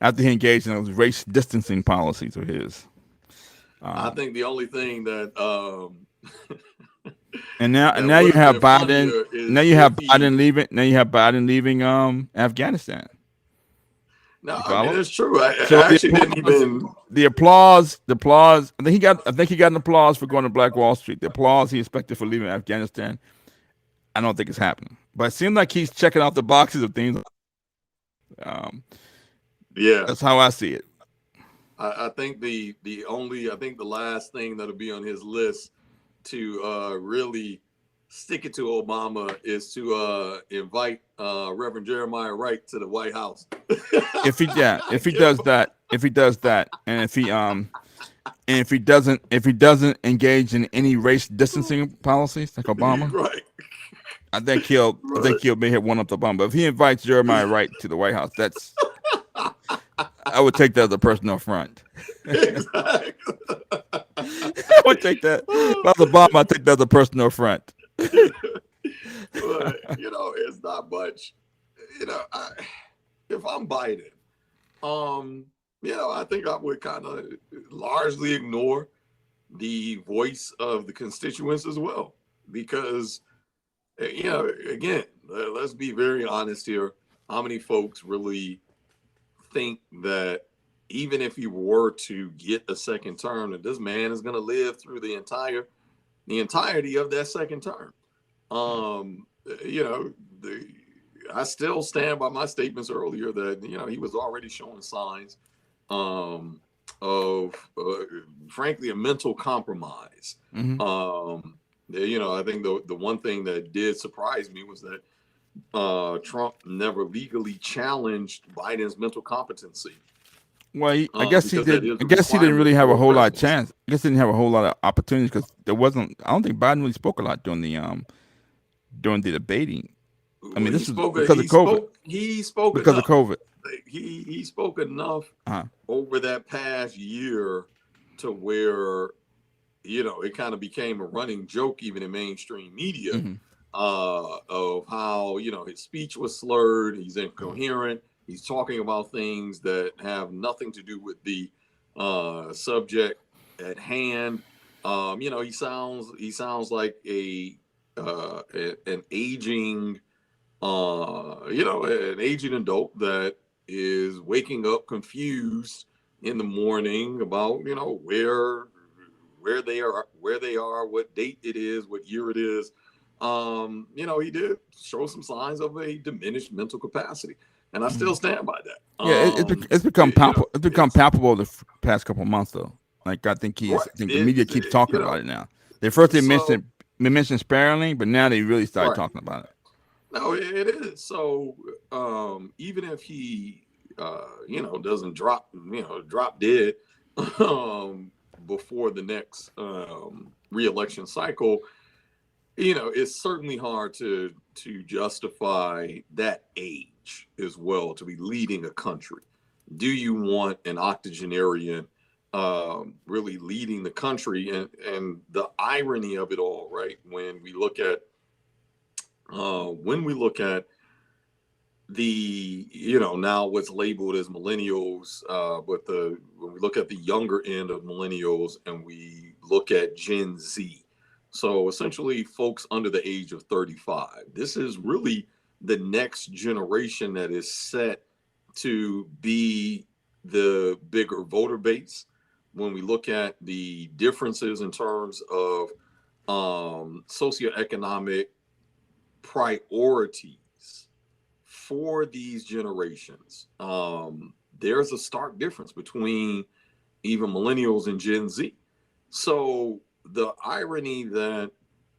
after he engaged in those race distancing policies of his, I um, think the only thing that and that now would you have have been Biden. funnier Now is you have if he. Biden leaving. Now you have Biden leaving Afghanistan. No, You I mean follow? it's true. So I actually didn't even. the applause. I think he got an applause for going to Black Wall Street. The applause he expected for leaving Afghanistan. I don't think it's happening. But it seems like he's checking off the boxes of things. Um, Yeah, that's how I see it. I think I think the last thing that'll be on his list to really stick it to Obama is to invite Reverend Jeremiah Wright to the White House. If he Give does that, and if he doesn't engage in any race distancing policies like Obama, right, I right. think he'll may have one up to Obama. But if he invites Jeremiah Wright to the White House, I would take that as a personal affront. Exactly. I would take that. If I was Obama, I'd take that as a personal affront. But it's not much. If I'm Biden, um, I think I would kind of largely ignore the voice of the constituents as well, because again, let's be very honest here. How many folks really think that even if he were to get a second term, that this man is going to live through the entirety of that second term? Um, you know, I still stand by my statements earlier that he was already showing signs um, of, frankly, a mental compromise. Mm-hmm. I think the one thing that did surprise me was that Trump never legally challenged Biden's mental competency, Well, I guess he because that did. is I a guess he didn't requirement really have a for whole lot of presidency. chance. I guess he didn't have a whole lot of opportunities because there wasn't. I don't think Biden really spoke a lot during the debating. I mean, Well, this was because of COVID. he spoke Because of enough. COVID. He spoke enough Uh-huh. over that past year to where it kind of became a running joke even in mainstream media, Mm-hmm. of how his speech was slurred, he's incoherent, he's talking about things that have nothing to do with the subject at hand. He sounds like an aging an aging adult that is waking up confused in the morning about where they are, what date it is, what year it is. He did show some signs of a diminished mental capacity, and I Mm-hmm. still stand by that. Yeah, it's become palpable. It's become It's palpable past couple of months though. Like I think right. I think the It, media keeps talking about it now. They first so they mentioned sparingly, but now they really started right. talking about it. No, it is. So even if he doesn't drop dead um before the next reelection cycle, it's certainly hard to justify that age as well to be leading a country. Do you want an octogenarian really leading the country? And the irony of it all, right? When we look at the now what's labeled as millennials, but the when we look at the younger end of millennials and we look at Gen Z, so essentially folks under the age of 35, this is really the next generation that is set to be the bigger voter base. When we look at the differences in terms of socioeconomic priorities for these generations, there's a stark difference between even millennials and Gen Z. So the irony that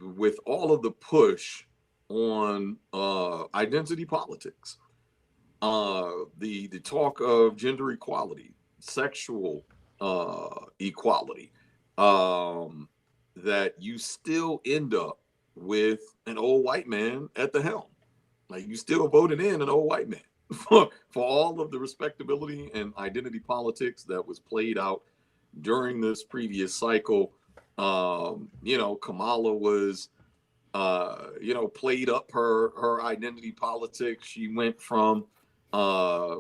with all of the push on identity politics, the talk of gender equality, sexual equality, um, that you still end up with an old white man at the helm. Like you still voted in an old white man for all of the respectability and identity politics that was played out during this previous cycle. Kamala was, played up her identity politics. She went from, uh,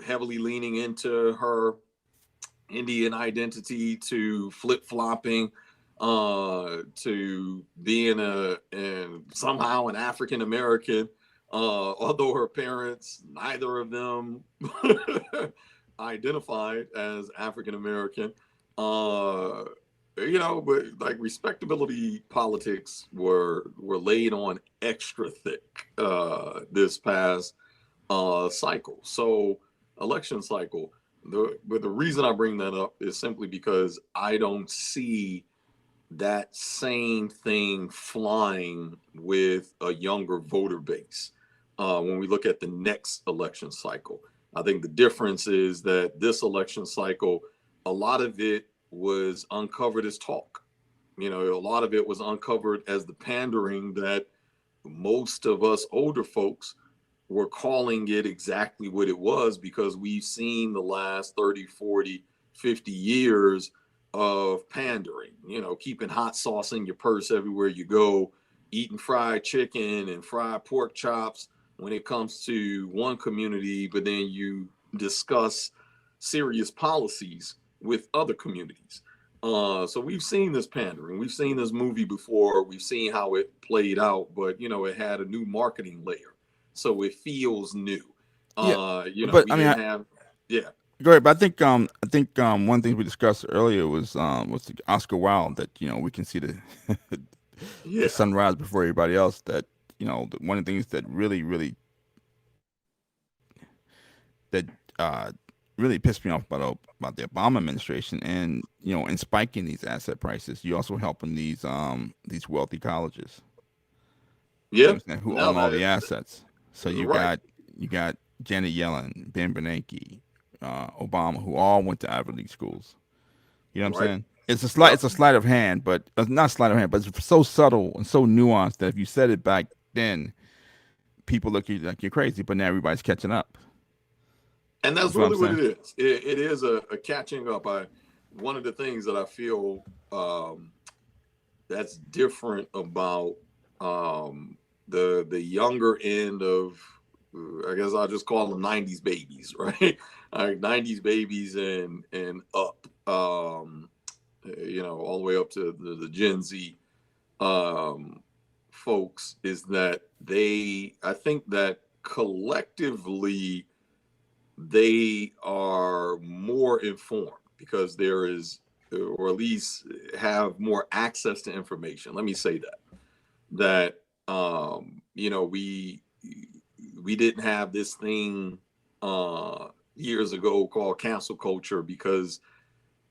heavily leaning into her Indian identity to flip flopping to being and somehow an African American, although her parents, neither of them identified as African American. Uh, but like respectability politics were laid on extra thick this past cycle. So election cycle. But the reason I bring that up is simply because I don't see that same thing flying with a younger voter base when we look at the next election cycle. I think the difference is that this election cycle, a lot of it was uncovered as talk. A lot of it was uncovered as the pandering that most of us older folks were calling it exactly what it was because we've seen the last 30, 40, 50 years of pandering, keeping hot sauce in your purse everywhere you go, eating fried chicken and fried pork chops when it comes to one community, but then you discuss serious policies with other communities. So we've seen this pandering. We've seen this movie before. We've seen how it played out, but it had a new marketing layer, so it feels new. Yeah, but We I mean, didn't have, yeah, go ahead. But I think one thing we discussed earlier was the Oscar Wilde that we can see the the Yeah. sunrise before everybody else. That one of the things that that uh, really pissed me off about the Obama administration, and in spiking these asset prices, you also helping these wealthy colleges. You Yeah. understand who No, own all the assets. So right. you got Janet Yellen, Ben Bernanke, Obama, who all went to Ivy League schools. You know what I'm Right. saying? It's Yep. a sleight of hand, but not sleight of hand, but it's so subtle and so nuanced that if you said it back then, people look at you like you're crazy. But now everybody's catching up. And You that's feel what I'm really what saying? it is. It is a catching up. One of the things that I feel that's different about the younger end of I guess I'll just call them '90s babies, right? '90s babies and up, all the way up to the Gen Z um, folks is that I think that collectively they are more informed because there is, or at least have more access to information. Let me say that we didn't have this thing years ago called cancel culture because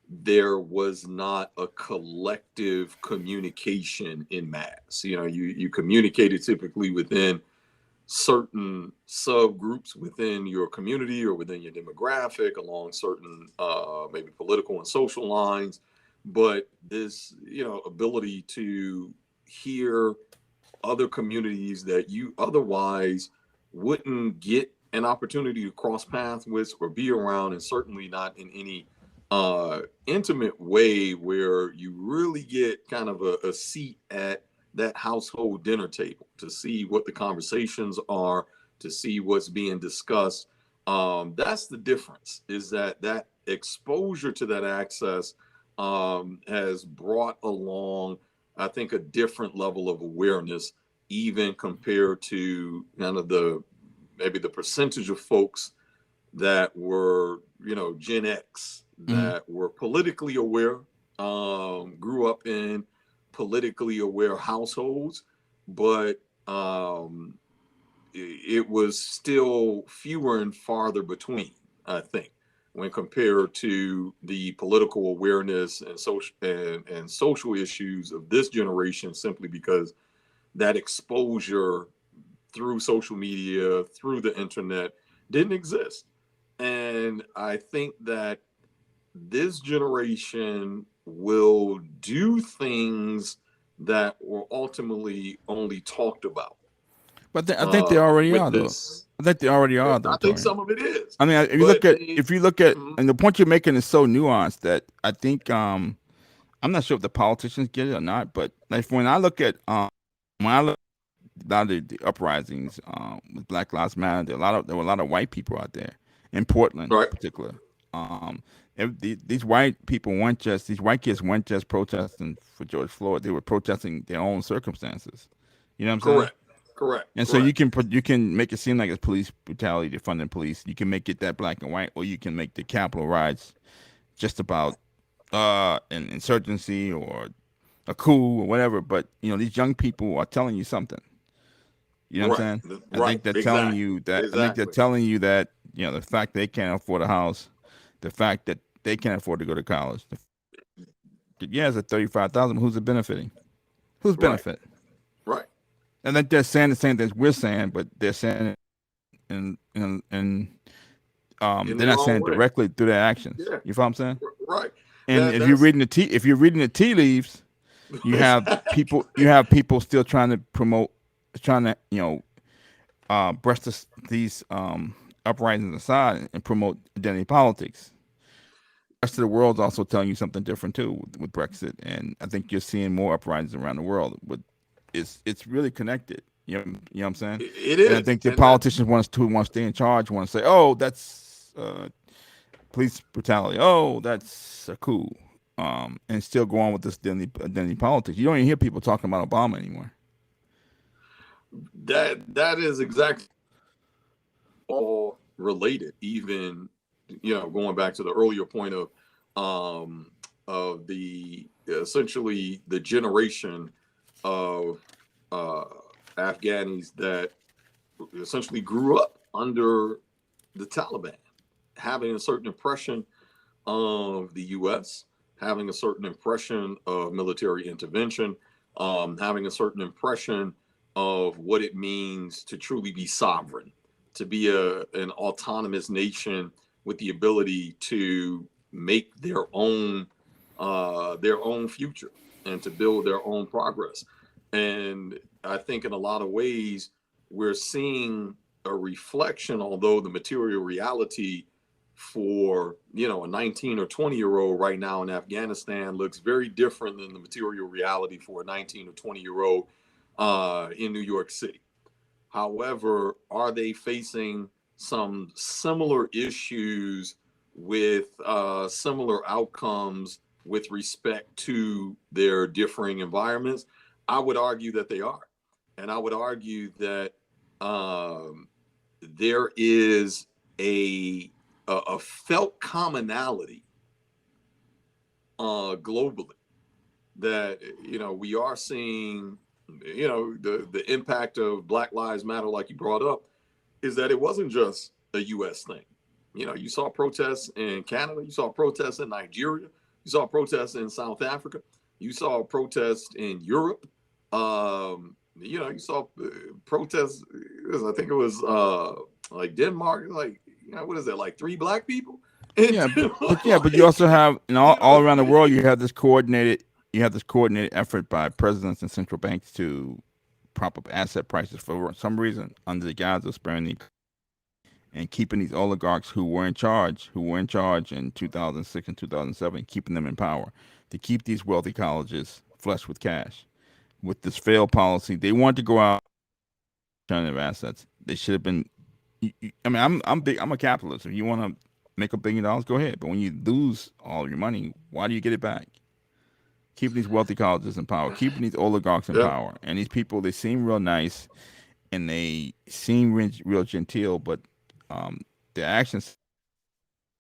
there was not a collective communication in mass. You communicated typically within certain subgroups within your community or within your demographic along certain maybe political and social lines, but this ability to hear other communities that you otherwise wouldn't get an opportunity to cross paths with or be around, and certainly not in any intimate way where you really get kind of a seat at that household dinner table to see what the conversations are, to see what's being discussed. That's the difference, is that exposure to that access has brought along, I think, a different level of awareness, even compared to kind of maybe the percentage of folks that were, Gen X, Mm-hmm. that were politically aware, grew up in politically aware households, but it was still fewer and farther between, I think, when compared to the political awareness and social issues of this generation, simply because that exposure through social media, through the internet, didn't exist. And I think that this generation will do things that were ultimately only talked about I think they already with are though. this. I think they already are though, I think Tori. some of it is, I mean, but they, if you look at, mhm, and the point you're making is so nuanced that I think I'm not sure if the politicians get it or not, but like when I look at a lot of the uprisings with Black Lives Matter, there were a lot of white people out there in Portland, right, in particular. Um, these white people weren't just these white kids weren't just protesting for George Floyd; they were protesting their own circumstances. You know what I'm saying? correct, correct, And so correct, you can make it seem like it's police brutality, defunding police. You can make it that black and white, or you can make the Capitol riots just about an insurgency or a coup or whatever. But these young people are telling you something. You know what I'm right, saying? right, exactly, I think they're exactly. telling you that the fact they can't afford a house, the fact that they can't afford to go to college. Yeah, it's at 35,000. Who's it benefiting? Who's Right, benefit? right. I think they're saying the same things we're saying, but they're saying it in In they're their not own saying it way. directly through their actions. Yeah, You follow what I'm saying? right. And That's if you're reading the tea leaves, exactly. you have people still trying to promote, trying to brush these uprisings aside and promote identity politics. The rest of the world's also telling you something different too with Brexit, and I think you're seeing more uprisings around the world. With it's really connected. You know what I'm saying? It And I is, think the and that politicians who want to stay in charge want to say, "Oh, that's police brutality. Oh, that's a coup," and still go on with this identity politics. You don't even hear people talking about Obama anymore. that is exactly all related. Even going back to the earlier point um, of the essentially the generation of uh, Afghanis that essentially grew up under the Taliban, having a certain impression of the U.S., having a certain impression of military intervention, having a certain impression of what it means to truly be sovereign, to be an autonomous nation with the ability to make their own future and to build their own progress. And I think in a lot of ways we're seeing a reflection, although the material reality for a 19 or 20-year old right now in Afghanistan looks very different than the material reality for a 19 or 20-year old in New York City. However, are they facing some similar issues with similar outcomes with respect to their differing environments? I would argue that they are. And I would argue that um, there is a felt commonality globally that we are seeing the impact of Black Lives Matter, like you brought up, is that it wasn't just a US thing. You saw protests in Canada, you saw protests in Nigeria, you saw protests in South Africa, you saw protests in Europe. You saw protests, I think it was like Denmark, like what is that, like three black people in Yeah, Denmark? but you also Like, have all you around the world know, you have this coordinated effort by presidents and central banks to prop up asset prices for some reason under the guise of sparing the and keeping these oligarchs who were in charge in 2006 and 2007, keeping them in power to keep these wealthy colleges flush with cash. With this failed policy, they wanted to go out alternative assets. They should have been. I mean, I'm big. I'm a capitalist. If you want to make $1 billion, go ahead. But when you lose all your money, why do you get it back? Keeping these wealthy colleges in power, keeping these oligarchs in yeah, power, and these people, they seem real nice and they seem real genteel, but um, their actions,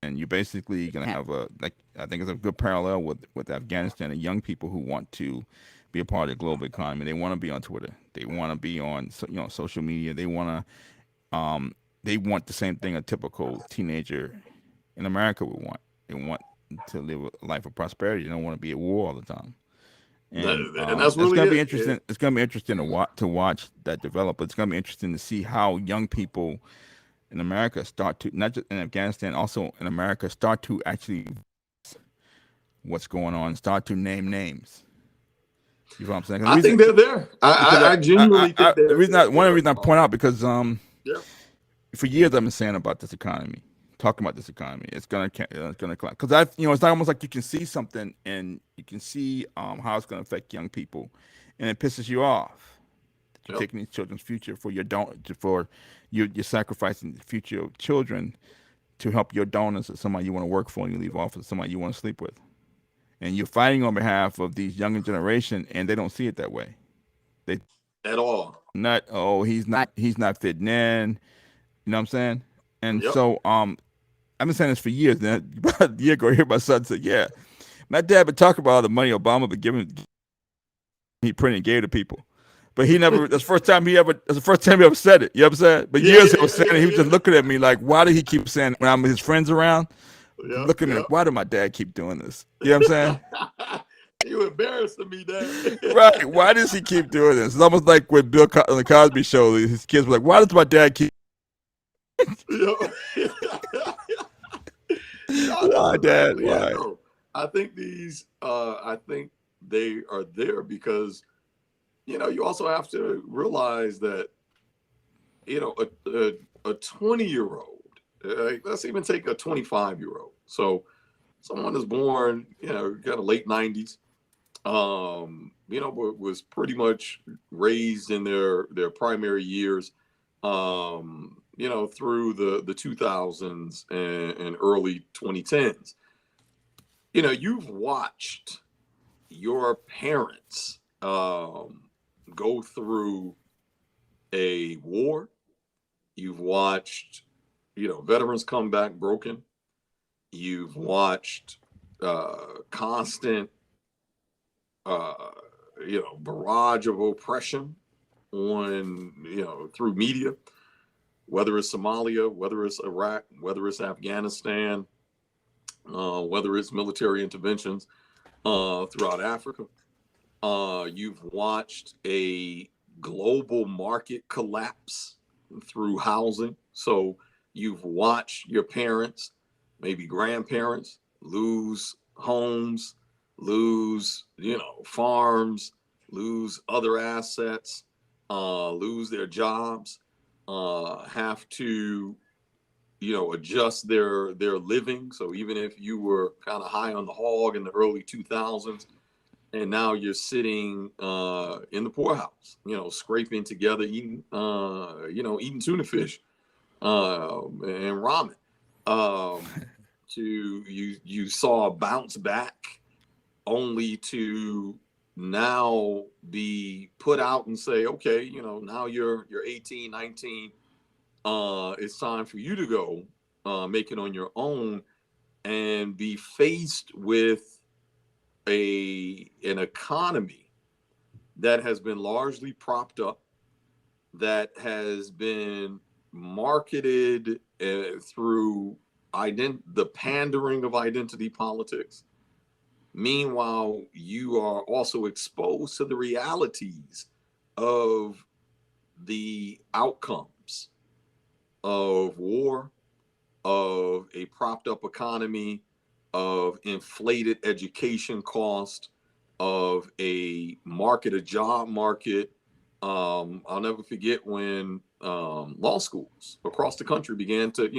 and you're basically gonna have a, like, I think it's a good parallel with Afghanistan and young people who want to be a part of the global economy. They want to be on Twitter. They want to be on social media. They want the same thing a typical teenager in America would want. They want to live a life of prosperity. They don't want to be at war all the time. And and that's it's really gonna be it. interesting. It's gonna be interesting to watch that develop. But it's gonna be interesting to see how young people in America start to, not just in Afghanistan, also in America, start to actually what's going on, start to name names. You know what I'm saying? 'Cause the I think reason, they're there. because I genuinely think the reason one of the they're reasons I point out, because yeah. for years I've been saying about this economy, talking about this economy, it's gonna collapse. Because it's almost like you can see something and you can see how it's gonna affect young people, and it pisses you off. You're Yep. taking these children's future for your don't for you're sacrificing the future of children to help your donors or somebody you want to work for, and you leave office somebody you want to sleep with, and you're fighting on behalf of these younger generation, and they don't see it that way. They At all. not, oh, he's not fitting in. You know what I'm saying? And Yep. so I've been saying this for years. Then about a year ago, I hear my son say, "Yeah, my dad been talking about all the money Obama been giving, he printed and gave to people." But he never. That's the first time he ever said it. You know what I'm saying? But Yeah, years yeah, he was yeah, saying it. yeah, He was just yeah. looking at me like, why did he keep saying it when I'm his friends around? Yep, Look at me yep. like, why did my dad keep doing this? You know what I'm saying? You embarrassing me, Dad. Right. Why does he keep doing this? It's almost like with on the Cosby Show. His kids were like, why does my dad keep? Yep. No, that's Why, Dad? exactly it Why? though. I think they are there because you also have to realize that a 20-year-old, let's even take a 25-year-old. So someone is born, kind of late 90s, was pretty much raised in their primary years, through the 2000s and early 2010s. You've watched your parents go through a war. You've watched, veterans come back broken. You've watched constant, uh, barrage of oppression on, through media, whether it's Somalia, whether it's Iraq, whether it's Afghanistan, whether it's military interventions throughout Africa. You've watched a global market collapse through housing. So you've watched your parents, maybe grandparents, lose homes, lose, farms, lose other assets, lose their jobs, have to, adjust their living. So even if you were kind of high on the hog in the early 2000s, and now you're sitting in the poorhouse, scraping together, eating tuna fish and ramen. To you saw a bounce back, only to now be put out and say, okay, now you're 18, 19. It's time for you to go make it on your own, and be faced with an economy that has been largely propped up, that has been marketed through the pandering of identity politics. Meanwhile, you are also exposed to the realities of the outcomes of war, of a propped up economy, of inflated education cost, of a job market. I'll never forget when law schools across the country began to,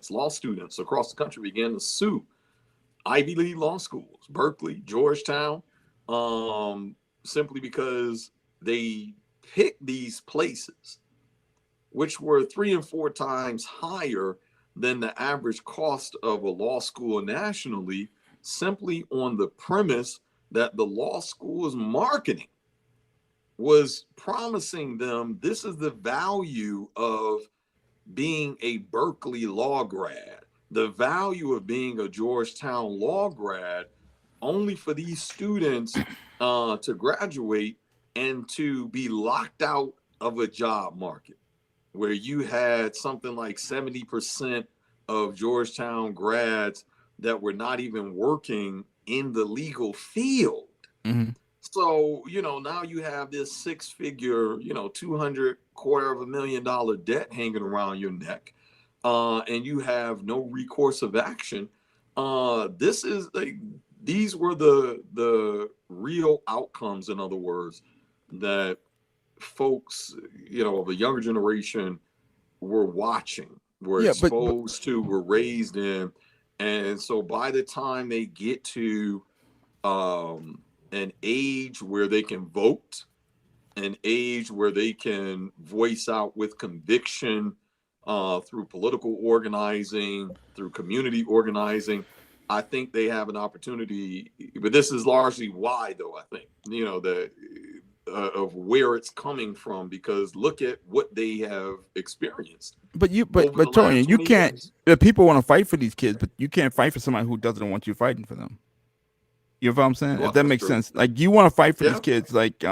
law students across the country began to sue Ivy League law schools, Berkeley, Georgetown, simply because they picked these places, which were 3 and 4 times higher than the average cost of a law school nationally, simply on the premise that the law school's marketing was promising them this is the value of being a Berkeley law grad, the value of being a Georgetown law grad, only for these students to graduate and to be locked out of a job market where you had something like 70% of Georgetown grads that were not even working in the legal field. Mm-hmm. So, now you have this 6-figure, 200 quarter of $1 million debt hanging around your neck, and you have no recourse of action. This is like, these were the real outcomes, in other words, that folks, of a younger generation were watching, were Yeah, but exposed to, were raised in. And so by the time they get to an age where they can vote, an age where they can voice out with conviction through political organizing, through community organizing, I think they have an opportunity. But this is largely why, though, I think, that of where it's coming from, because look at what they have experienced but you over the but Torian, last you 20 can't. years. People want to fight for these kids, but you can't fight for somebody who doesn't want you fighting for them. You know what I'm saying? If Well, that that's makes true. sense. Like you want to fight for these Yeah. kids. Like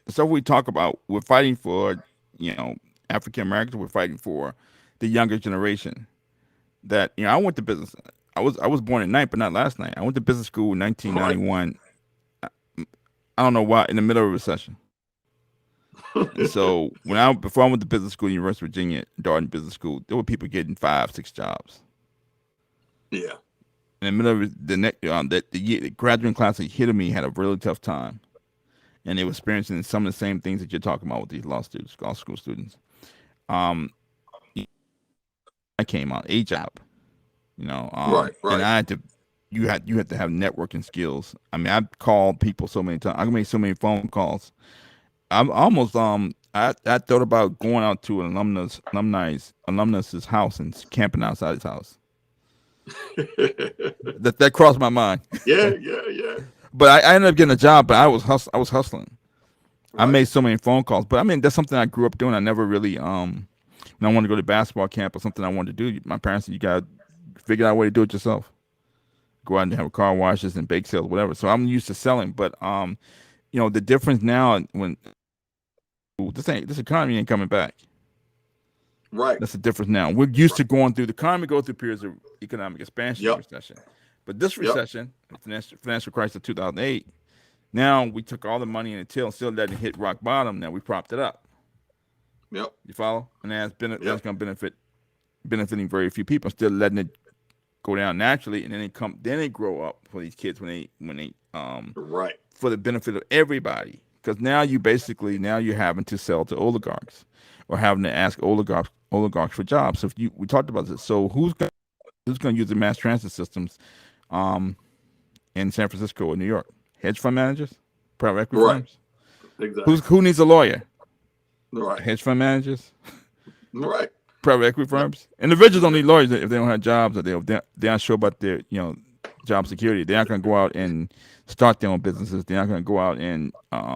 so we talk about we're fighting for you know African Americans. We're fighting for the younger generation. That I went to business. I was born at night, but not last night. I went to business school in Right. 1991. I don't know why, in the middle of a recession. And so before I went to business school, University of Virginia, Darden Business School, there were people getting 5, 6 jobs. Yeah. In the middle of the next, the graduating class that hit me had a really tough time, and they were experiencing some of the same things that you're talking about with these law school students. Um, I came out a job, Right. and Right. I had to. You had to have networking skills. I mean, I've called people so many times. I made so many phone calls. I'm almost I thought about going out to an alumnus's house and camping outside his house. That crossed my mind. Yeah. Yeah. Yeah. But I ended up getting a job. But I was hustling. I Right. made so many phone calls. But I mean, that's something I grew up doing. I never really when I wanted to go to basketball camp or something I wanted to do. My parents said you got to figure out a way to do it yourself. Go out and have car washes and bake sales, whatever. So I'm used to selling. But the difference now when this economy ain't coming back. Right. That's the difference now. We're used Right. to going through the economy go through periods of economic expansion and Yep. recession, but this Yep. recession, the financial crisis of 2008, now we took all the money in the till and still letting it hit rock bottom. Now we propped it up. Yep. You follow? And that's Yep. going to benefiting very few people. Still letting it go down naturally, and then they grow up for these kids when they Right. for the benefit of everybody. Because now you're having to sell to oligarchs, or having to ask oligarchs for jobs. So if we talked about this. So who's going to use the mass transit systems um, in San Francisco or New York? Hedge fund managers, private equity Right. firms. Exactly. Who needs a lawyer? Right. Hedge fund managers, Right. private equity Yep. firms. Individuals don't need lawyers if they don't have jobs, or they're not sure about their job security. They're not going to go out and start their own businesses. They're not going to go out and make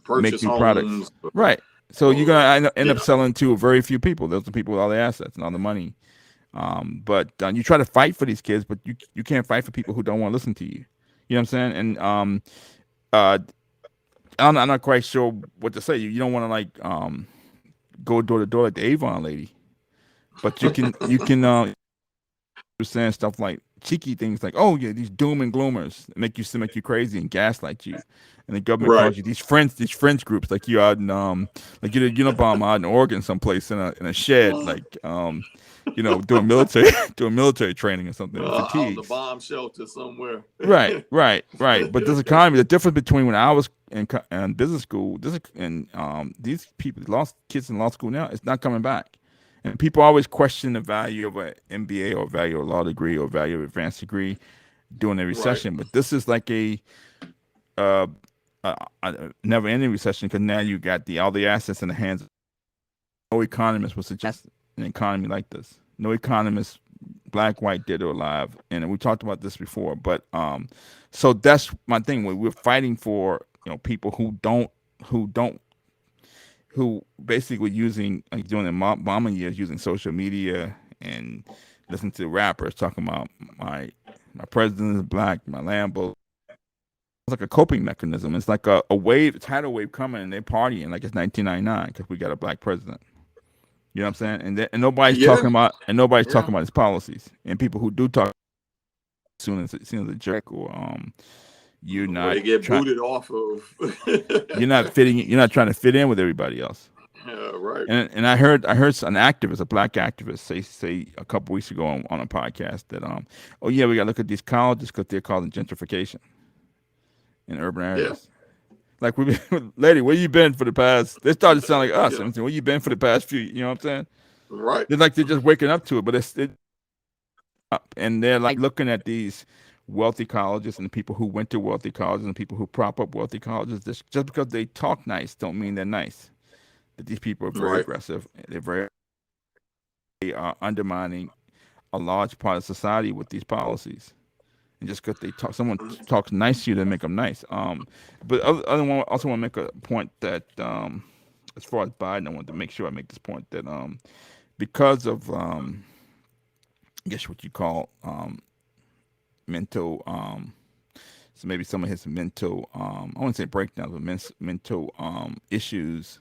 Purchase new products. homes. Right. So you're Or going to end up yeah. selling to very few people. Those are people with all the assets and all the money. But you try to fight for these kids, but you can't fight for people who don't want to listen to you. You know what I'm saying? And uh, I'm not quite sure what to say. You don't want to go door to door like the Avon lady, but you can saying stuff like cheeky things like, "Oh yeah, these doom and gloomers make you crazy and gaslight you," and the government Right. calls you these friends groups like you out in like you're the Unabomber out in Oregon someplace in a shed like doing military doing military training or something and Out in the fatigues. bomb shelter somewhere. Right, right, right. But this economy, the difference between when I was in business school, these people, lost kids in law school now, it's not coming back. And people always question the value of an MBA or value of a law degree or value of an advanced degree during a Right. recession. But this is like uh, a never-ending recession because now you got all the assets in the hands. No economist would suggest an economy like this. No economist, black, white, dead or alive. And we talked about this before. But so that's my thing. We're fighting for people who don't who basically using like during the Obama years using social media and listen to rappers talking about my president is black, my Lambo. It's like a coping mechanism. It's like a wave, a tidal wave coming, and they're partying like it's 1999 because we got a black president. You know what I'm saying? And Yeah. nobody's Yeah. talking about his policies. And people who do talk, soon as a jerk or you're Or not they get trying, booted off of. you're not trying to fit in with everybody else. Yeah. Right. And I heard an activist, a black activist, say a couple weeks ago on a podcast that oh yeah, we got to look at these colleges because they're causing gentrification in urban Yeah. areas. Like lady, where you been for the past? They started to sound like us. Yeah. I'm saying, where you been for the past few? You know what I'm saying? Right. They're just waking up to it, but it's up, and they're like looking at these wealthy colleges and the people who went to wealthy colleges and people who prop up wealthy colleges. Just because they talk nice, don't mean they're nice. That these people are very Right. aggressive. They are undermining a large part of society with these policies. And just because someone talks nice to you, they make them nice. But also want to make a point that as far as Biden, I want to make sure I make this point that because of I guess what you call mental so maybe some of his mental I wouldn't say breakdowns, but mental issues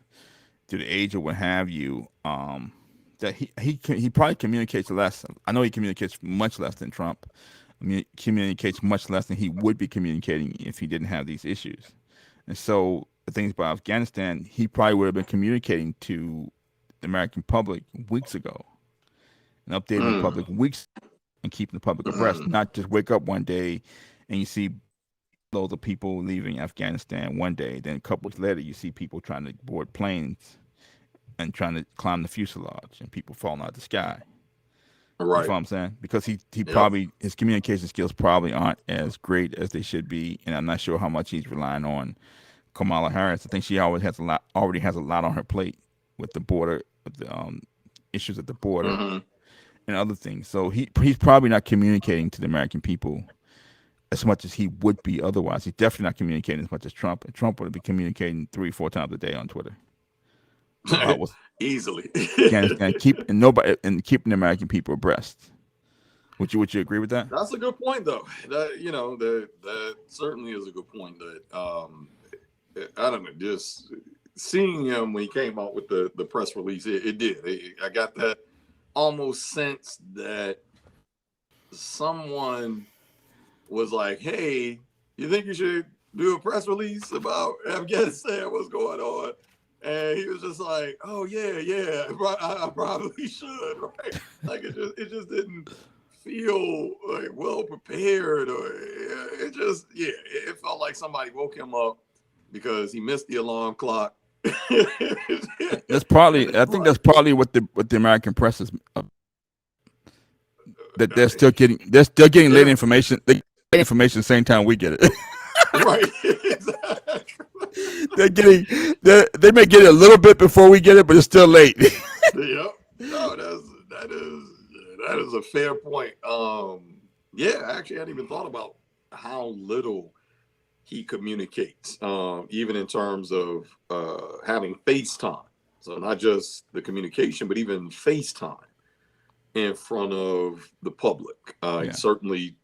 to the age or what have you, that he probably communicates less. I know he communicates much less than Trump. I mean, communicates much less than he would be communicating if he didn't have these issues. And so the things about Afghanistan, he probably would have been communicating to the American public weeks ago and updating the Mm. public weeks and keeping the public abreast, Mm. not just wake up one day and you see loads of people leaving Afghanistan one day, then a couple weeks later you see people trying to board planes and trying to climb the fuselage and people falling out the sky. You Right. follow what I'm saying? Because he Yep. probably his communication skills probably aren't as great as they should be, and I'm not sure how much he's relying on Kamala Harris. I think she already has a lot on her plate with the border, with the issues at the border Hmm. and other things. So he's probably not communicating to the American people as much as he would be otherwise. He's definitely not communicating as much as Trump. And Trump would be communicating 3 4 times a day on Twitter about what's Easily. Afghanistan, keeping the American people abreast. Would you agree with that? That's a good point, though. That certainly is a good point. That I don't know, just seeing him when he came out with the press release, it did. I got that almost sense that someone was like, "Hey, you think you should do a press release about Afghanistan? What's going on?" And he was just like, "Oh yeah, yeah, I probably should." Right? Like it just didn't feel like well prepared, or it just it felt like somebody woke him up because he missed the alarm clock. That's And probably. it's I think like, that's probably what the American press is. That uh, they're still getting late yeah, information. They get late information the same time we get it. right, exactly. they're getting. They may get it a little bit before we get it, but it's still late. Yep. No, that is a fair point. Yeah, actually, I hadn't even thought about how little he communicates, even in terms of having FaceTime. So not just the communication, but even FaceTime in front of the public. He Yeah. certainly,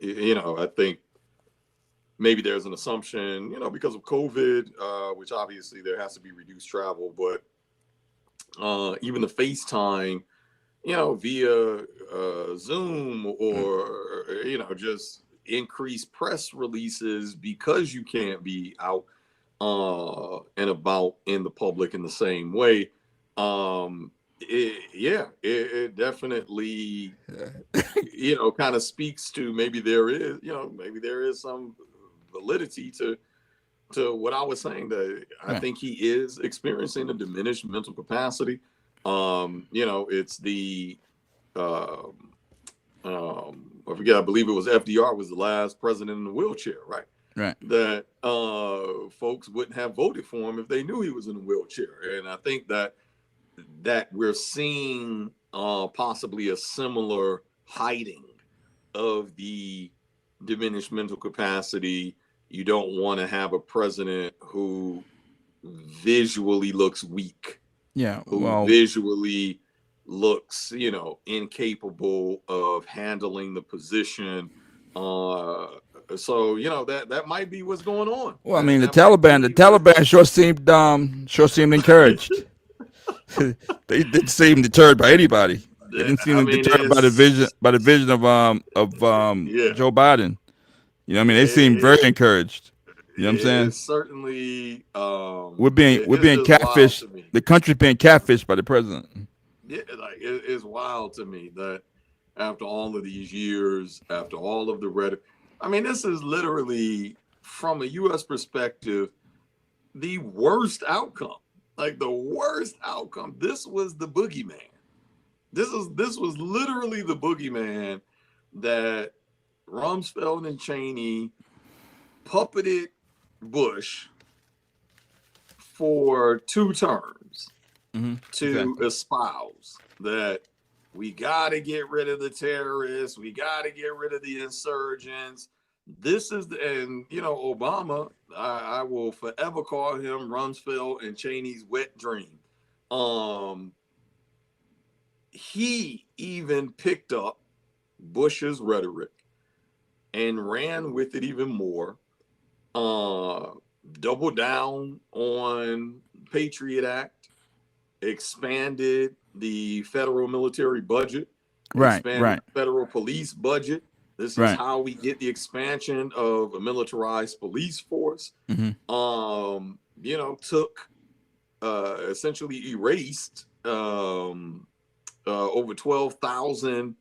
I think maybe there's an assumption, because of COVID, which obviously there has to be reduced travel, but even the FaceTime, via Zoom, or just increased press releases because you can't be out and about in the public in the same way. It definitely kind of speaks to maybe there is some validity to what I was saying, that I Right. think he is experiencing a diminished mental capacity. It's the um, I forget. I believe it was FDR was the last president in a wheelchair, right? Right. That folks wouldn't have voted for him if they knew he was in a wheelchair, and I think that we're seeing possibly a similar hiding of the diminished mental capacity. You don't want to have a president who visually looks weak, Yeah. who Well. visually looks, incapable of handling the position. Uh, so that might be what's going on. Well. I That mean, the that might Taliban. The be what. Taliban sure seemed encouraged. They didn't seem deterred by anybody. They didn't I seem mean, deterred by the vision of yeah, Joe Biden. I mean, they seem it, very encouraged. You know what I'm saying? it's certainly We're being we're it's being just wild catfished. to me. The country's being catfished by the president. Yeah, like it's wild to me that after all of these years, after all of the rhetoric, I mean, this is literally, from a U.S. perspective, the worst outcome. Like the worst outcome. This was the boogeyman. This was literally the boogeyman that Rumsfeld and Cheney puppeted Bush for 2 terms to Exactly. espouse that we got to get rid of the terrorists, we got to get rid of the insurgents. This is and Obama, I will forever call him Rumsfeld and Cheney's wet dream. Um, he even picked up Bush's rhetoric and ran with it even more. Uh, Doubled down on Patriot Act, expanded the federal military budget, Right. expanded Right. the federal police budget. This is Right. how we get the expansion of a militarized police force. Hmm. Took essentially erased over 12,000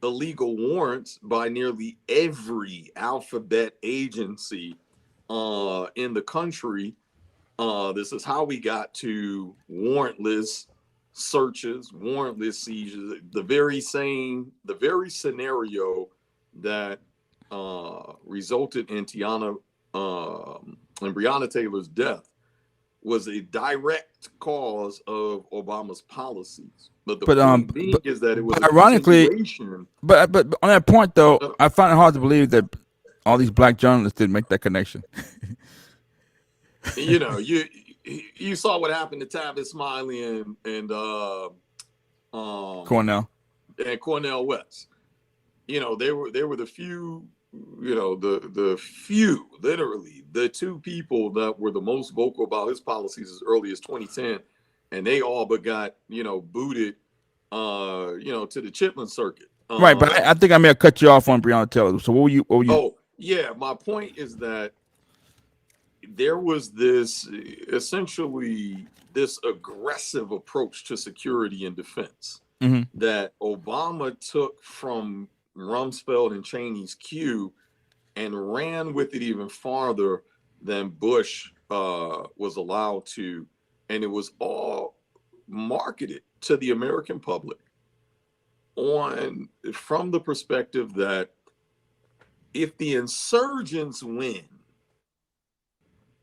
illegal warrants by nearly every alphabet agency in the country. This is how we got to warrantless searches, warrantless seizures, the very scenario that resulted in Tiana and Breonna Taylor's death was a direct cause of Obama's policies. But the But point being is that it was but a ironically, continuation. but on that point though, Uh, I find it hard to believe that all these black journalists didn't make that connection. you know, you you saw what happened to Tavis Smiley um Cornell. and Cornell West. They were the few the few, literally the two people that were the most vocal about his policies as early as 2010, and they all but got booted, to the Chitlin circuit. Right, but I think I may have cut you off on Breonna Taylor. So what were you? What were you? Oh yeah, my point is that there was this essentially this aggressive approach to security and defense Mm-hmm. that Obama took from Rumsfeld and Cheney's cue and ran with it even farther than Bush was allowed to. And it was all marketed to the American public on from the perspective that if the insurgents win,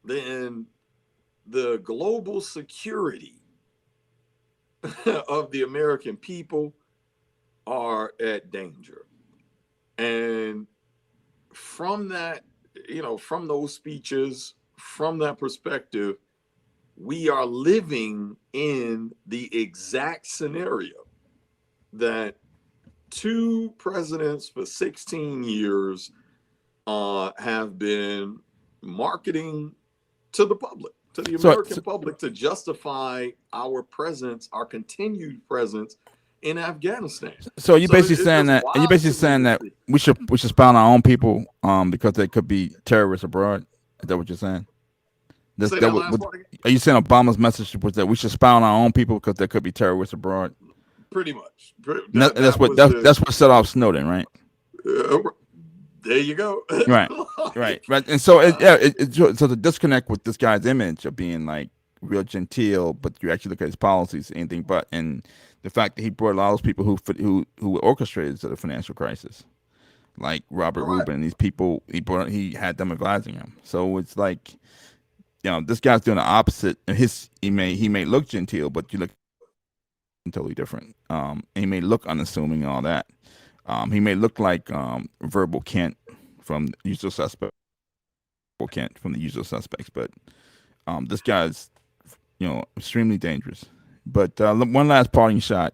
then the global security of the American people are at danger. And from that, from those speeches, from that perspective, we are living in the exact scenario that two presidents for 16 years have been marketing to the public, to the So, American public, to justify our presence, our continued presence in Afghanistan. so you So basically it's saying just that, and you wild basically to me saying to that see. we should spy on our own people, because they could be terrorists abroad. Is that what you're saying? Say that last part again. Are you saying Obama's message was that we should spy on our own people because there could be terrorists abroad? Pretty much. And That that's that what was the. that's what set off Snowden, right? Uh, there you go. Right, right, Like, right. And so, uh, so the disconnect with this guy's image of being like real genteel, but you actually look at his policies, anything but, and the fact that he brought a lot of those people who orchestrated the financial crisis, like Robert correct. Rubin and these people, he had them advising him. So it's like, this guy's doing the opposite. And he may look genteel, but you look totally different. And he may look unassuming and all that. He may look like verbal Kent from Usual Suspect, Kent from the Usual Suspects, but this guy's extremely dangerous. But one last parting shot.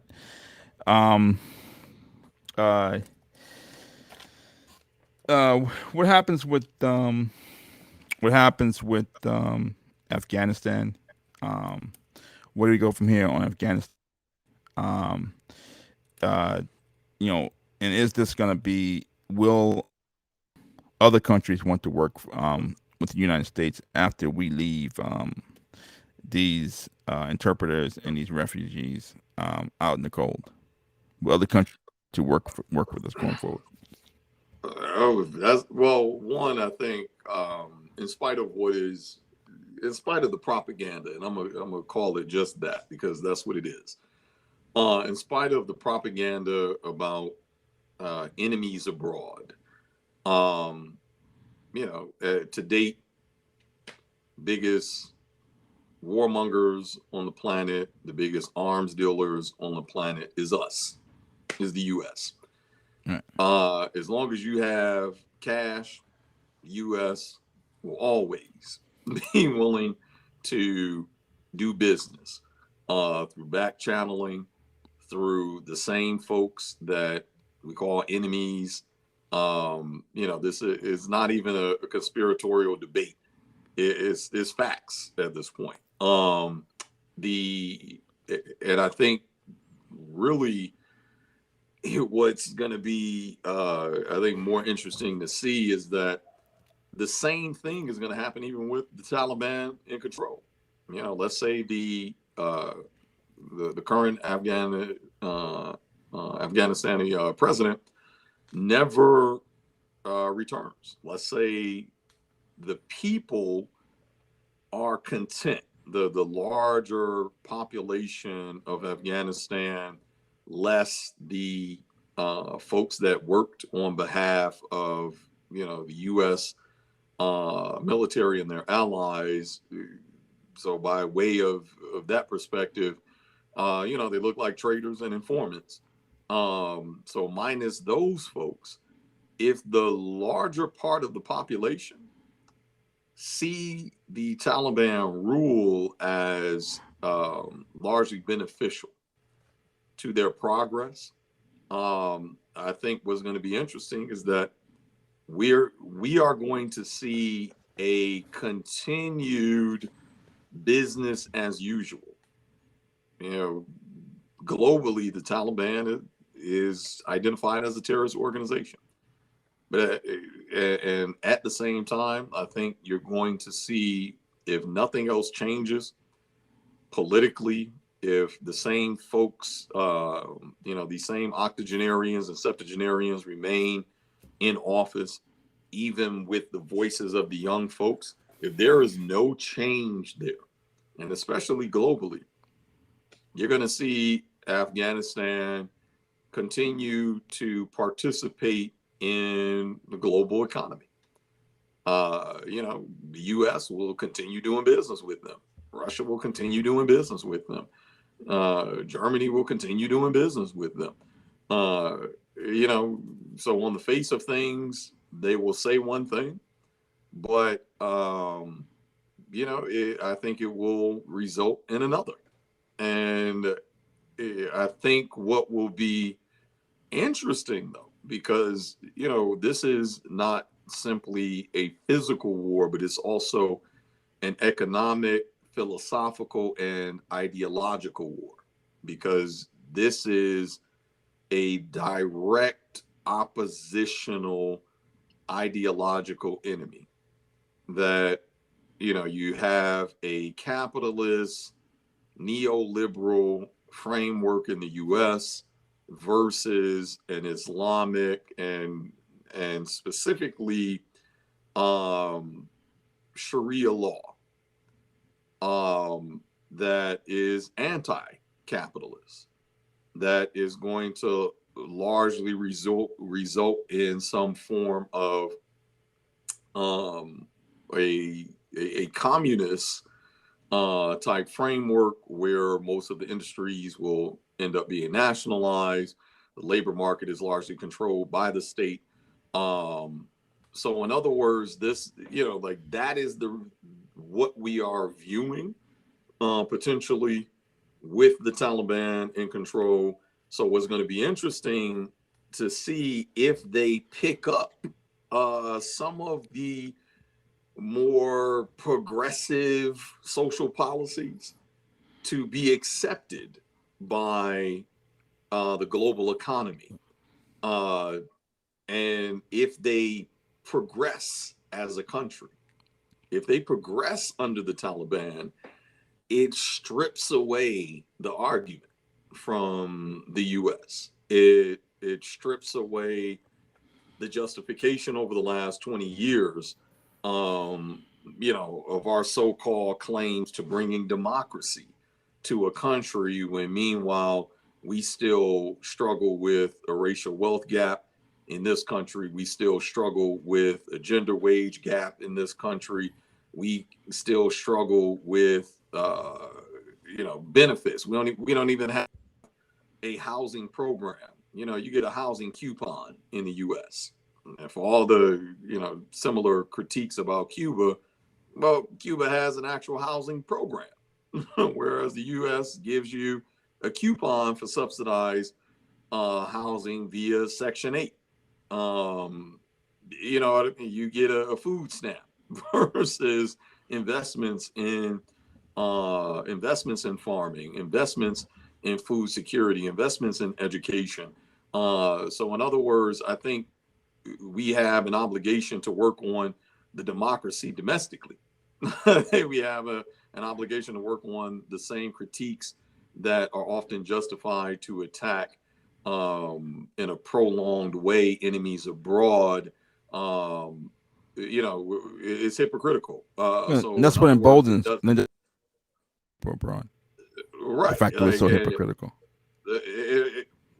Um, uh, uh, what happens with Afghanistan? Um, where do we go from here on Afghanistan? Um, uh, and is this going to be? Will other countries want to work with the United States after we leave these interpreters and these refugees out in the cold? Will other countries to work with us going forward? Oh, that's well. One, I think, in spite of the propaganda, and I'm gonna call it just that because that's what it is. In spite of the propaganda about enemies abroad, um, to date, biggest warmongers on the planet, the biggest arms dealers on the planet is us, is the U.S. Right. As long as you have cash, the U.S. will always be willing to do business through back channeling, through the same folks that we call enemies. This is not even a conspiratorial debate. It's facts at this point. The and I think really what's going to be I think more interesting to see is that the same thing is going to happen even with the Taliban in control. Let's say the current Afghanistani president never returns. Let's say the people are content. The larger population of Afghanistan, less the folks that worked on behalf of the U.S. Military and their allies. So by way of that perspective, they look like traitors and informants. So minus those folks, if the larger part of the population see the Taliban rule as largely beneficial to their progress, I think what's going to be interesting is that we are going to see a continued business as usual. You know, globally, the Taliban is identified as a terrorist organization. But and at the same time, I think you're going to see, if nothing else changes politically, if the same folks, these same octogenarians and septuagenarians remain in office, even with the voices of the young folks, if there is no change there, and especially globally, you're going to see Afghanistan continue to participate in the global economy. The U.S. will continue doing business with them. Russia will continue doing business with them. Germany will continue doing business with them. So on the face of things, they will say one thing, but I think it will result in another. And I think what will be interesting, though, because this is not simply a physical war, but it's also an economic, philosophical, and ideological war, because this is a direct oppositional ideological enemy. That you have a capitalist neoliberal framework in the US versus an Islamic and specifically Sharia law that is anti-capitalist, that is going to largely result in some form of a communist type framework, where most of the industries will end up being nationalized. The labor market is largely controlled by the state. So in other words, this, that is what we are viewing potentially with the Taliban in control. So what's going to be interesting to see if they pick up some of the more progressive social policies to be accepted by the global economy. And if they progress as a country, if they progress under the Taliban, it strips away the argument from the US. It strips away the justification over the last 20 years, of our so-called claims to bringing democracy to a country, when meanwhile we still struggle with a racial wealth gap in this country. We still struggle with a gender wage gap in this country. We still struggle with benefits. We don't even have a housing program. You get a housing coupon in the US. And for all the similar critiques about Cuba, well, Cuba has an actual housing program, whereas the US gives you a coupon for subsidized housing via Section 8. You get a food stamp versus investments in farming, investments in food security, investments in education. So in other words, I think we have an obligation to work on the democracy domestically. We have an obligation to work on the same critiques that are often justified to attack in a prolonged way enemies abroad. It's hypocritical. So that's in what other words, emboldens Linda abroad. right. The fact that it's so hypocritical.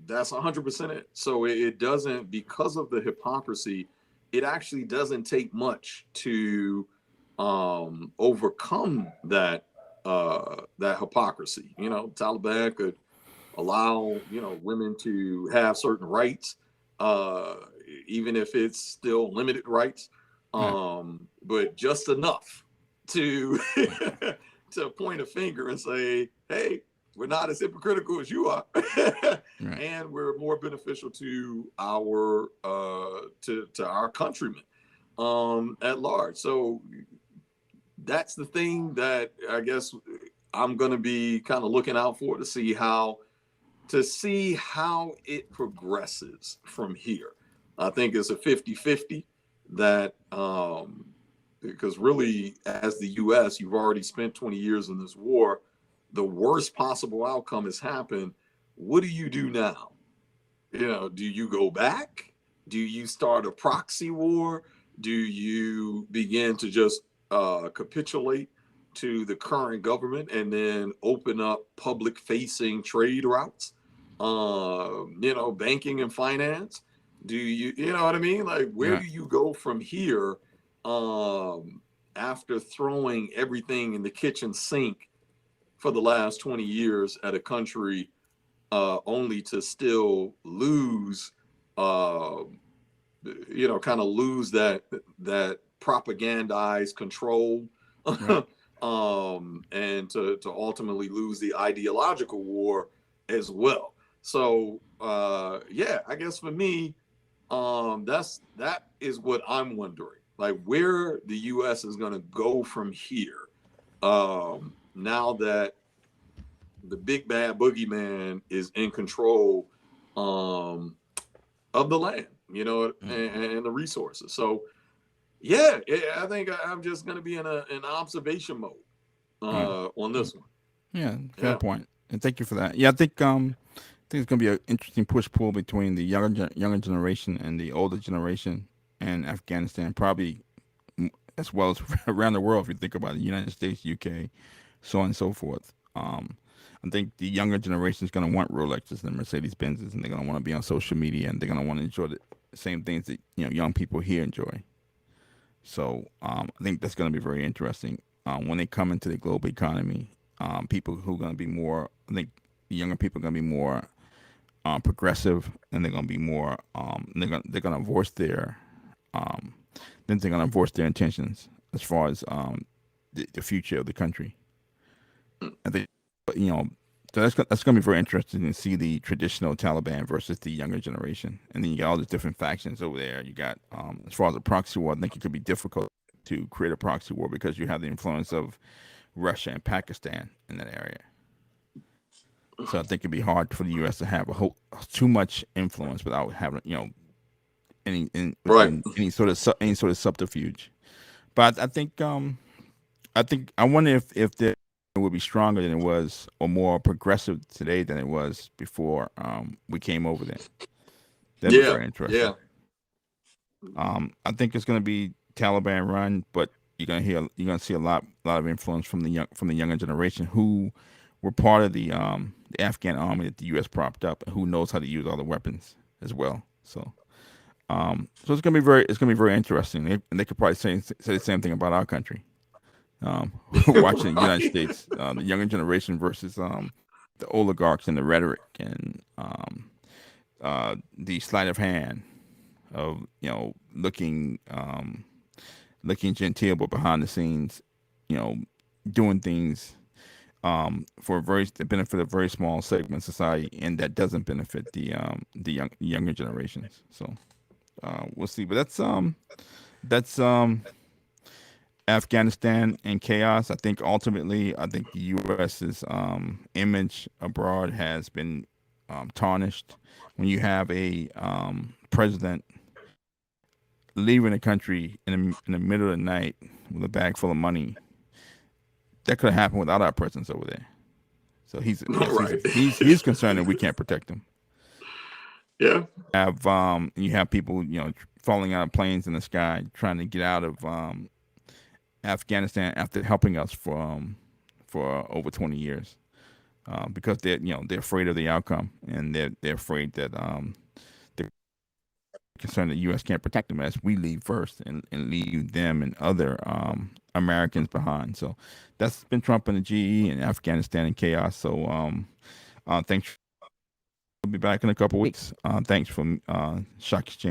That's 100% it. So it doesn't, because of the hypocrisy, it actually doesn't take much to overcome that hypocrisy. Taliban could allow women to have certain rights, even if it's still limited rights, but just enough to to point a finger and say, hey, we're not as hypocritical as you are, Right. and we're more beneficial to our to our countrymen at large. So that's the thing that I guess I'm going to be kind of looking out for to see how it progresses from here. I think it's a 50-50 that because really as the US you've already spent 20 years in this war. The worst possible outcome has happened. What do you do now? Do you go back? Do you start a proxy war? Do you begin to just capitulate to the current government and then open up public facing trade routes? Banking and finance. You know what I mean? Like, where Right. do you go from here after throwing everything in the kitchen sink for the last 20 years at a country only to still lose, uh, kind of lose that propagandized control, Right. and to ultimately lose the ideological war as well. So yeah, I guess for me, that is what I'm wondering, like where the U.S. is going to go from here. Now that the big bad boogeyman is in control um, of the land, and the resources. So yeah, I think I'm just going to be in an observation mode Right. on this one. Yeah. Fair Yeah. point. And thank you for that. Yeah, I think it's gonna be an interesting push pull between the younger generation and the older generation in Afghanistan, probably as well as around the world. If you think about it, the United States, UK, so on and so forth. I think the younger generation is going to want Rolexes and Mercedes Benzes, and they're going to want to be on social media, and they're going to want to enjoy the same things that young people here enjoy. So I think that's going to be very interesting when they come into the global economy. People who are going to be more, I think, the younger people are going to be more progressive, and they're going to be more. They're going to voice their. Um, then they're going to voice their intentions as far as the future of the country. I think, you know, so that's going to be very interesting to see the traditional Taliban versus the younger generation, and then you got all these different factions over there. You got as far as a proxy war, I think it could be difficult to create a proxy war because you have the influence of Russia and Pakistan in that area. So I think it'd be hard for the U.S. to have too much influence without having Right. any sort of subterfuge. But I wonder if there it would be stronger than it was, or more progressive today than it was before we came over there. That'd be Yeah. very interesting. Yeah. I think it's going to be Taliban run, but you're gonna see a lot of influence from the younger generation who were part of the Afghan army that the U.S. propped up, and who knows how to use all the weapons as well. So it's gonna be very interesting. And they could probably say the same thing about our country. Watching the United Right. States, the younger generation versus the oligarchs and the rhetoric and the sleight of hand of looking genteel but behind the scenes, you know, doing things for the benefit of very small segment of society, and that doesn't benefit the younger generations. So we'll see. But that's Afghanistan and chaos. I think ultimately, I think the U.S.'s image abroad has been tarnished when you have a president leaving the country in the middle of the night with a bag full of money. That could have happened without our presence over there. So Right. he's concerned that we can't protect him. Yeah. You have people falling out of planes in the sky trying to get out of Afghanistan after helping us for over 20 years because they're afraid of the outcome, and they're afraid that they're concerned that the U.S. can't protect them as we leave first and leave them and other Americans behind. So that's been Trump and the GE and Afghanistan and chaos. So thanks. We'll be back in a couple weeks. Thanks for Shock Exchange.